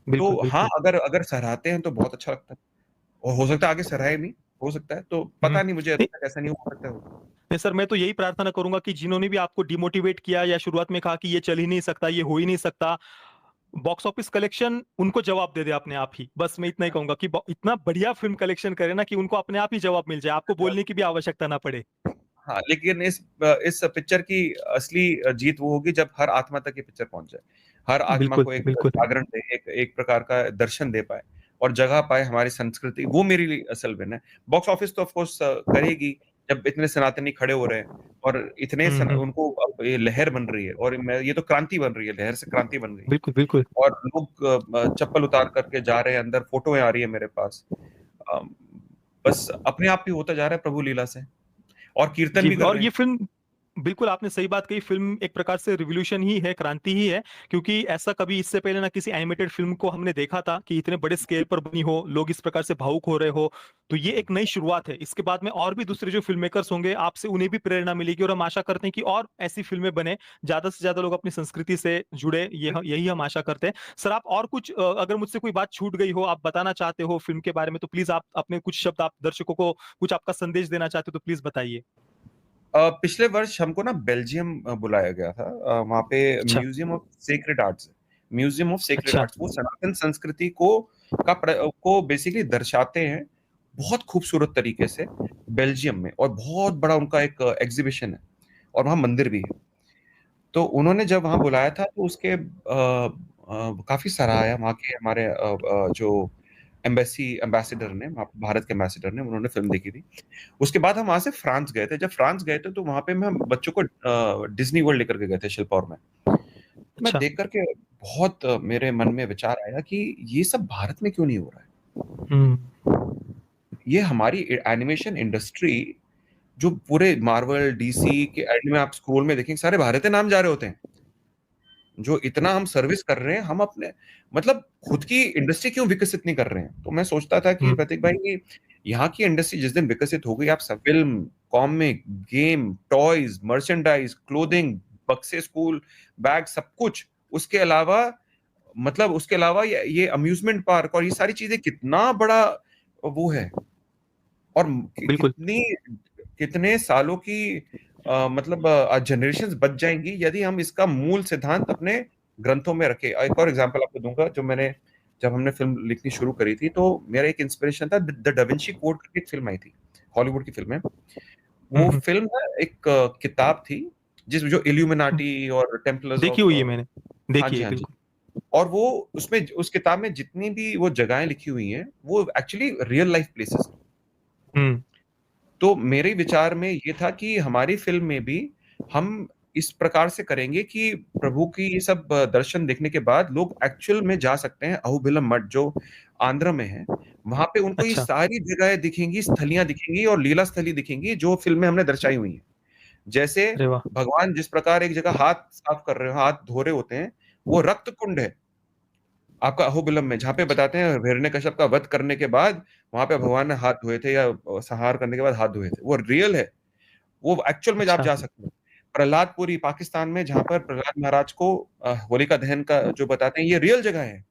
बिल्कुल, हाँ, बिल्कुल। अगर अगर सराहते हैं तो बहुत अच्छा लगता है, और हो सकता है आगे सराहे भी, हो सकता है, तो हुँ। पता नहीं, मुझे अभी नहीं, तक ऐसा नहीं हो सकता है। नहीं सर, मैं तो यही प्रार्थना करूँगा कि जिन्होंने भी आपको डिमोटिवेट किया या शुरुआत में कहा कि ये चल ही नहीं सकता, ये हो ही नहीं सकता, बॉक्स ऑफिस कलेक्शन उनको जवाब दे दे अपने आप ही। बस मैं इतना ही कहूँगा कि ब इतना बढ़िया फ़िल्म कलेक्शन करे ना कि उनको अपने आप ही जवाब मिल जाए, आपको बोलने की भी आवश्यकता ना पड़े। हाँ, लेकिन इस पिक्चर की असली जीत वो होगी जब हर आत्मा तक ये पिक्चर पहुंच जाए। हर आत्मा बिल्कुल, को एक बिल्कुल। जागरण दे, एक प्रकार का दर्शन दे पाए, और जगह पाए हमारी संस्कृति, वो मेरे लिए असल विन है। बॉक्स ऑफिस तो ऑफ कोर्स करेगी, जब इतने सनातनी खड़े हो रहे हैं, और इतने हुँ, हुँ। उनको अब ये लहर बन रही है, और ये तो क्रांति बन रही है, लहर से क्रांति बन गई है। बिल्कुल, बिल्कुल। और लोग चप्पल उतार करके जा रहे हैं अंदर, फोटोएं आ रही है मेरे पास। अम, बस अपने आप ही होता जा रहा है प्रभु लीला से, और कीर्तन जी, भी कर और रहे ये हैं। फ़िल्म बिल्कुल आपने सही बात कही। फिल्म एक प्रकार से रिवॉल्यूशन ही है, क्रांति ही है, क्योंकि ऐसा कभी इससे पहले ना किसी एनिमेटेड फिल्म को हमने देखा था कि इतने बड़े स्केल पर बनी हो, लोग इस प्रकार से भावुक हो रहे हो। तो ये एक नई शुरुआत है। इसके बाद में और भी दूसरे जो फिल्म मेकर्स होंगे, आपसे उन्हें भी प्रेरणा मिलेगी, और हम आशा करते हैं कि और ऐसी फिल्में बने, ज्यादा से ज्यादा लोग अपनी संस्कृति से जुड़े। ये यही हम आशा करते हैं। सर, आप और कुछ अगर मुझसे कोई बात छूट गई हो, आप बताना चाहते हो फिल्म के बारे में, तो प्लीज आप अपने कुछ शब्द, आप दर्शकों को कुछ आपका संदेश देना चाहते हो तो प्लीज बताइए। पिछले वर्ष हमको ना बेल्जियम बुलाया गया था। वहाँ पे अच्छा। Museum of sacred arts, museum of sacred अच्छा। आर्ट्स वो सनातन संस्कृति को बेसिकली दर्शाते हैं बहुत खूबसूरत तरीके से बेल्जियम में, और बहुत बड़ा उनका एक एग्जीबिशन है, और वहाँ मंदिर भी है। तो उन्होंने जब वहाँ बुलाया था तो उसके काफी सराहाया वहाँ के हमारे जो एम्बेसडर ने, भारत के एम्बेसडर ने, उन्होंने फिल्म देखी थी। उसके बाद हम वहां से फ्रांस गए थे। जब फ्रांस गए थे तो वहां पे हम बच्चों को डिज्नी वर्ल्ड लेकर के गए थे, शिल्पौर में। मैं अच्छा। देख करके बहुत मेरे मन में विचार आया कि ये सब भारत में क्यों नहीं हो रहा हम्म। है। ये हमारी एनिमेशन इंडस्ट्री, जो पूरे मार्वल डीसी के एड में आप स्क्रोल में देखेंगे सारे भारतीय नाम जा रहे होते हैं। जो इतना हम सर्विस कर रहे हैं, हम अपने मतलब खुद की इंडस्ट्री क्यों विकसित नहीं कर रहे हैं। तो मैं सोचता था कि हम्म। प्रतीक भाई, यहाँ की इंडस्ट्री जिस दिन विकसित हो गई, आप सब film, comic, game, toys, merchandise, clothing, बक्से, स्कूल बैग, सब कुछ, उसके अलावा मतलब उसके अलावा ये अम्यूजमेंट पार्क और ये सारी चीजें, कितना बड़ा वो है। और बिल्कुल। कितनी कितने सालों की मतलब जनरेशंस बच जाएंगी यदि हम इसका मूल सिद्धांत अपने ग्रंथों में रखे। एक और एग्जांपल आपको दूंगा। जब हमने फिल्म लिखनी शुरू करी थी, तो मेरा एक इंस्पिरेशन था, द डाविंची कोड करके एक फिल्म आई थी, हॉलीवुड की फिल्म है वो। हम्म। फिल्म ना एक किताब थी, जिस जो हम्म। इल्यूमिनाटी और टेम्पलर्स देखी ऑफ, हुई है मैंने, हाँ देखी जी है हाँ जी। बिल्कुल। और वो उसमें उस किताब में जितनी भी वो जगहें लिखी हुई हैं, वो एक्चुअली रियल लाइफ प्लेसेस। हम्म। तो मेरे विचार में ये था कि हमारी फिल्म में भी हम इस प्रकार से करेंगे कि प्रभु की ये सब दर्शन देखने के बाद लोग एक्चुअल में जा सकते हैं अहोबिलम मठ, जो आंध्र में है। वहां पे उनको ये अच्छा। सारी जगहें दिखेंगी, स्थलियां दिखेंगी और लीला स्थली दिखेंगी, जो फिल्म में हमने दर्शाई हुई है। जैसे अरे वाह। भगवान जिस प्रकार एक जगह हाथ साफ कर रहे हो, हाथ धो रहे होते हैं, वो रक्त कुंड है आपका अहोबिलम में, जहाँ पे बताते हैं हिरण्यकश्यप का वध करने के बाद वहां पे भगवान ने हाथ धोए थे, या संहार करने के बाद हाथ धोए थे। वो रियल है, वो एक्चुअल में आप अच्छा। जा सकते हैं। प्रहलादपुरी पाकिस्तान में, जहां पर प्रहलाद महाराज को होलिका दहन का जो बताते हैं, ये रियल जगह है।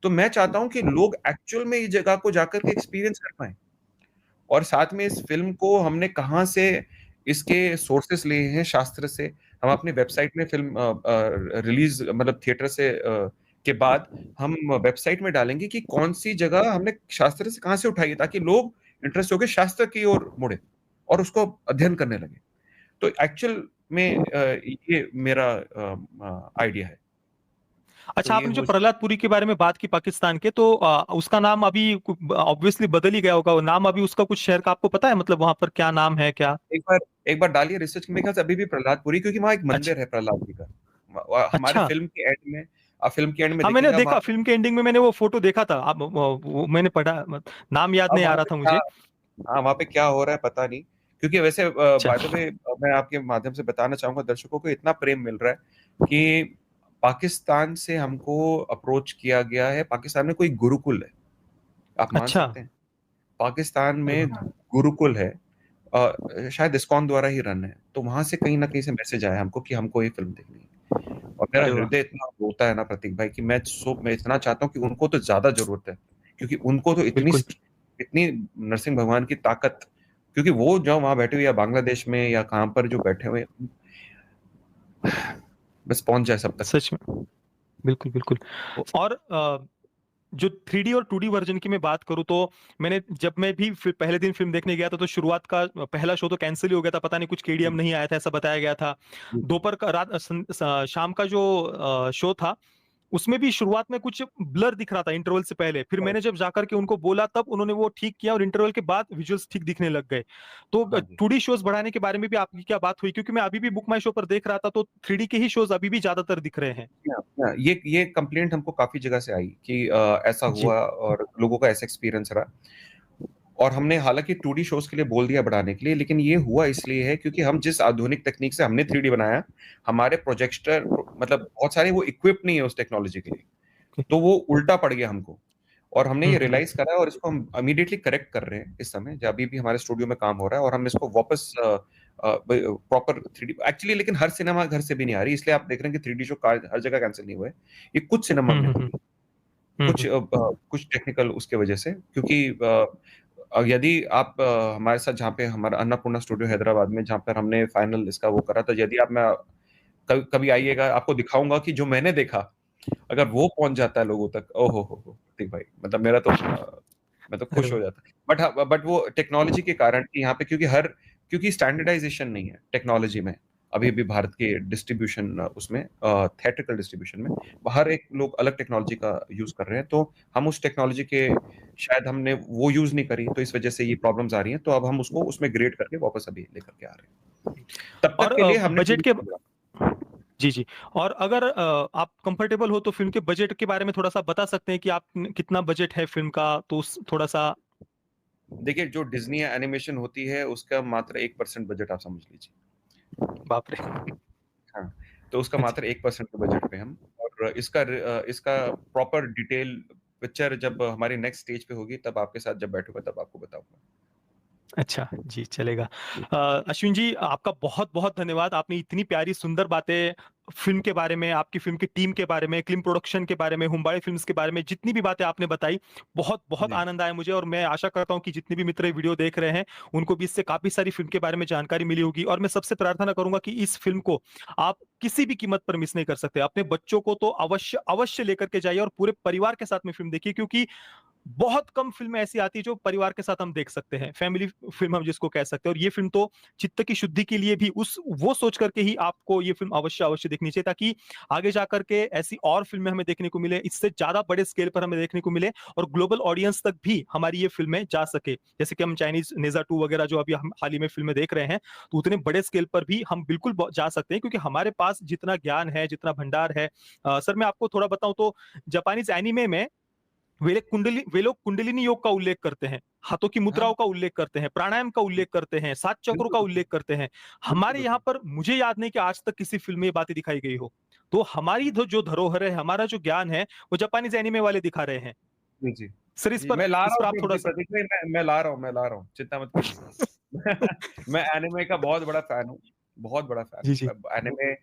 तो मैं चाहता हूं कि लोग एक्चुअल में इस जगह को जाकर के एक्सपीरियंस कर पाए। और साथ में इस फिल्म को हमने कहाँ से इसके सोर्सेस लिए हैं, शास्त्र से। हम अपनी वेबसाइट में फिल्म रिलीज मतलब थिएटर से के बाद हम वेबसाइट में डालेंगे कि कौन सी जगह हमने शास्त्र से कहाँ से उठाई है, ताकि लोग इंटरेस्ट होकर शास्त्र की ओर मुड़े और उसको अध्ययन करने लगे। तो एक्चुअल में ये मेरा आइडिया है। तो अच्छा, ये आपने जो हो, प्रहलादपुरी के बारे में बात की पाकिस्तान के, तो उसका नाम अभी ऑब्वियसली बदल ही गया होगा। वो नाम अभी उसका कुछ शहर का आपको पता है, मतलब वहां पर क्या नाम है क्या? एक बार डालिए रिसर्च में, मेरे ख्याल से अभी भी प्रहलादपुरी, क्योंकि वहाँ एक अच्छा। मंदिर है प्रहलाद जी का। हमारे अच्छा। फिल्म के एंड में, आप फिल्म के एंड में हाँ, मैंने देखेंगे, देखा फिल्म के एंडिंग में, मैंने वो फोटो देखा था। अब मैंने पढ़ा, नाम याद अब नहीं आ वहाँ रहा पे था क्या, मुझे। हाँ वहाँ पे क्या हो रहा है पता नहीं। क्योंकि वैसे अच्छा। बाय द वे, मैं आपके माध्यम से बताना चाहूंगा दर्शकों को, इतना प्रेम मिल रहा है कि पाकिस्तान से हमको अप्रोच किया गया है। पाकिस्तान में कोई गुरुकुल है, आप मान अच्छा। सकते हैं? पाकिस्तान अरे में वाह। गुरुकुल है, शायद इस्कॉन द्वारा ही रन है। तो वहां से कहीं ना कहीं से मैसेज आया हमको कि हमको ये फिल्म देखनी है। और मेरा अरे वाह। हृदय इतना रोता है ना प्रतीक भाई, कि मैं इतना चाहता हूँ कि उनको तो ज्यादा जरूरत है, क्योंकि उनको तो बिल्कुल। इतनी नरसिंह भगवान की ताकत, क्योंकि वो जो वहां बैठे हुए, या बांग्लादेश में या कहाँ पर जो बैठे हुए, बस पहुंच जाए सब तक। सच में। बिल्कुल बिल्कुल। तो और जो 3D और 2D वर्जन की मैं बात करूं, तो जब मैं भी पहले दिन फिल्म देखने गया था, तो शुरुआत का पहला शो तो कैंसिल ही हो गया था। पता नहीं कुछ केडीएम नहीं आया था, ऐसा बताया गया था। दोपहर का, शाम का जो शो था, उसमें भी शुरुआत में कुछ ब्लर दिख रहा था इंटरवल से पहले। फिर मैंने जब जाकर के उनको बोला, तब उन्होंने वो ठीक किया, और इंटरवल के बाद विजुअल्स ठीक दिखने लग गए। तो हाँ जी, 2D शोज बढ़ाने के बारे में भी आपकी क्या बात हुई? क्योंकि मैं अभी भी बुक माई शो पर देख रहा था, तो 3D के ही शोज अभी भी ज्यादातर दिख रहे हैं। ये कंप्लेंट हमको काफी जगह से आई कि ऐसा जी। हुआ और लोगों का ऐसा एक्सपीरियंस रहा। और हमने हालांकि 2D शोज के लिए बोल दिया बढ़ाने के लिए, लेकिन ये हुआ इसलिए है क्योंकि हम जिस आधुनिक तकनीक से हमने 3D बनाया, हमारे प्रोजेक्टर मतलब बहुत सारे वो इक्विप नहीं है उस टेक्नोलॉजी के लिए, तो वो उल्टा पड़ गया हमको। और हमने ये रियलाइज करा है और इसको हम इमीडिएटली करेक्ट कर रहे हैं इस समय, जब अभी भी हमारे स्टूडियो में काम हो रहा है, और हम इसको वापस प्रॉपर 3D एक्चुअली, लेकिन हर सिनेमा घर से भी नहीं आ रही, इसलिए आप देख रहे हैं कि 3D शो हर जगह कैंसिल नहीं हुए, ये कुछ सिनेमा में हुई, कुछ टेक्निकल उसके वजह से, क्योंकि यदि आप हमारे साथ जहाँ पे हमारा अन्नपूर्णा स्टूडियो हैदराबाद में, जहाँ पर हमने फाइनल इसका वो करा, तो यदि आप मैं कभी आइएगा, आपको दिखाऊंगा कि जो मैंने देखा, अगर वो पहुंच जाता है लोगों तक, ओहो हो प्रतीक भाई, मतलब मेरा तो मैं तो खुश हो जाता। बट हाँ, बट वो टेक्नोलॉजी के कारण कि यहाँ पे क्योंकि स्टैंडर्डाइजेशन नहीं है टेक्नोलॉजी में अभी भी भारत के डिस्ट्रीब्यूशन उसमें थिएट्रिकल डिस्ट्रीब्यूशन में, हर एक लोग अलग टेक्नोलॉजी का यूज कर रहे हैं, तो हम उस टेक्नोलॉजी के शायद हमने वो यूज नहीं करी, तो इस वजह से ये प्रॉब्लम्स आ रही हैं, तो अब हम उसको उसमें ग्रेड करके वापस अभी लेकर के आ रहे हैं। तब तक के लिए हमने बजट के जी और अगर आप कंफर्टेबल हो तो फिल्म के बजट के बारे में थोड़ा सा बता सकते हैं कि आप कितना बजट है फिल्म का, तो थोड़ा सा। देखिए, जो डिज्नी एनिमेशन होती है उसका मात्र 1% बजट आप समझ लीजिए। बाप रे। हाँ, तो उसका मात्र 1% के बजट पे हम, और इसका प्रॉपर डिटेल पिक्चर जब हमारी नेक्स्ट स्टेज पे होगी, तब आपके साथ जब बैठूंगा तब आपको बताऊंगा। अच्छा जी, चलेगा। अश्विन जी, आपका बहुत बहुत धन्यवाद। आपने इतनी प्यारी सुंदर बातें फिल्म के बारे में, आपकी फिल्म की टीम के बारे में, क्लिम प्रोडक्शन के बारे में, हुम्बाई फिल्म्स के बारे में, जितनी भी बातें आपने बताई, बहुत बहुत आनंद आया मुझे। और मैं आशा करता हूं कि जितने भी मित्र वीडियो देख रहे हैं उनको भी इससे काफी सारी फिल्म के बारे में जानकारी मिली होगी। और मैं सबसे प्रार्थना करूंगा कि इस फिल्म को आप किसी भी कीमत पर मिस नहीं कर सकते। अपने बच्चों को तो अवश्य अवश्य लेकर के जाइए और पूरे परिवार के साथ में फिल्म देखिए, क्योंकि बहुत कम फिल्में ऐसी आती है जो परिवार के साथ हम देख सकते हैं, फैमिली फिल्म हम जिसको कह सकते हैं। और ये फिल्म तो चित्त की शुद्धि के लिए भी वो सोच करके ही आपको ये फिल्म अवश्य अवश्य देखनी चाहिए, ताकि आगे जाकर के ऐसी और फिल्में हमें देखने को मिले, इससे ज्यादा बड़े स्केल पर हमें देखने को मिले, और ग्लोबल ऑडियंस तक भी हमारी ये फिल्में जा सके। जैसे कि हम चाइनीज नेजा 2 वगैरह जो अभी हम हाल ही में फिल्में देख रहे हैं, तो उतने बड़े स्केल पर भी हम बिल्कुल जा सकते हैं, क्योंकि हमारे पास जितना ज्ञान है, जितना भंडार है। सर, मैं आपको थोड़ा बताऊं तो जापानीज एनिमे में वे लोग कुंडलिनी योग का उल्लेख करते हैं, हाथों की मुद्राओं का उल्लेख करते हैं, प्राणायाम का उल्लेख करते हैं, 7 चक्रों का उल्लेख करते हैं। हमारे यहाँ पर मुझे याद नहीं कि आज तक किसी फिल्म में ये बातें दिखाई गई हो। तो हमारी जो धरोहर है, हमारा जो ज्ञान है, वो जापानीज एनिमे वाले दिखा रहे हैं। जी जी सर, इस जी, पर मैं ला रहा आप हूँ थोड़ा सा। प्रतीक भाई, मैं ला रहा हूँ, चिंता मत कीजिए। मैं एनिमे का बहुत बड़ा फैन हूँ, बहुत बड़ा फैन जी हूँ। जी मैं एनिमे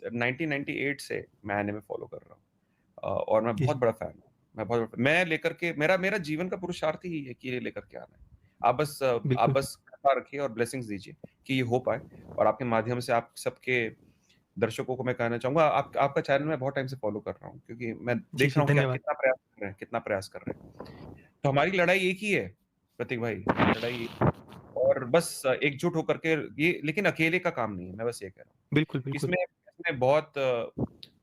1998 से मैं एनिमे फॉलो कर रहा हूँ, और मैं जी बहुत बड़ा फैन हूँ। मैं लेकर के मेरा जीवन का पुरुषार्थ ही है कि ये लेकर के आना है। आप बिल्कुल बस कृपा रखिए और ब्लेसिंग्स दीजिए कि ये हो पाए, और आपके माध्यम से आप सबके दर्शकों को मैं कहना चाहूंगा, आपका चैनल मैं बहुत टाइम से फॉलो कर रहा हूँ, क्योंकि मैं जी देख जी, रहा हूँ कि आप धन्यवाद। कितना प्रयास कर रहे हैं। तो हमारी लड़ाई एक ही है प्रतीक भाई, लड़ाई एक ही है। और बस एकजुट होकर के ये, लेकिन अकेले का काम नहीं है, मैं बस ये कह रहा हूँ। बिल्कुल बिल्कुल। इसमें बहुत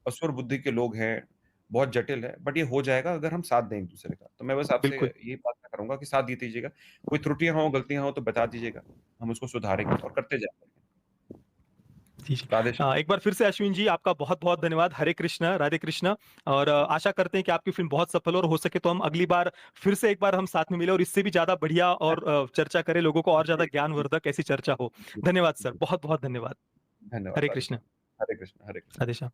असुर बुद्धि के लोग हैं, बहुत जटिल है, बट ये हो जाएगा अगर हम साथ दें एक दूसरे का। तो मैं बस आपसे बिल्कुल यही प्रार्थना करूंगा कि साथ दीजिएगा। कोई त्रुटियां हो, गलतियां हो तो बता दीजिएगा, हम उसको सुधारेंगे और करते जाएंगे। जी जी। राधे श्याम। एक बार फिर से अश्विन जी, आपका बहुत बहुत धन्यवाद। हरे कृष्णा, राधे कृष्णा। और आशा करते हैं कि आपकी फिल्म बहुत सफल हो सके तो हम अगली बार फिर से एक बार हम साथ में मिले और इससे भी ज्यादा बढ़िया और चर्चा करें, लोगों को और ज्यादा ज्ञानवर्धक ऐसी चर्चा हो। धन्यवाद सर, बहुत बहुत धन्यवाद। धन्यवाद हरे राधे कृष्ण। श्याम। हरे कृष्ण, हरे कृष्ण। राधे श्याम।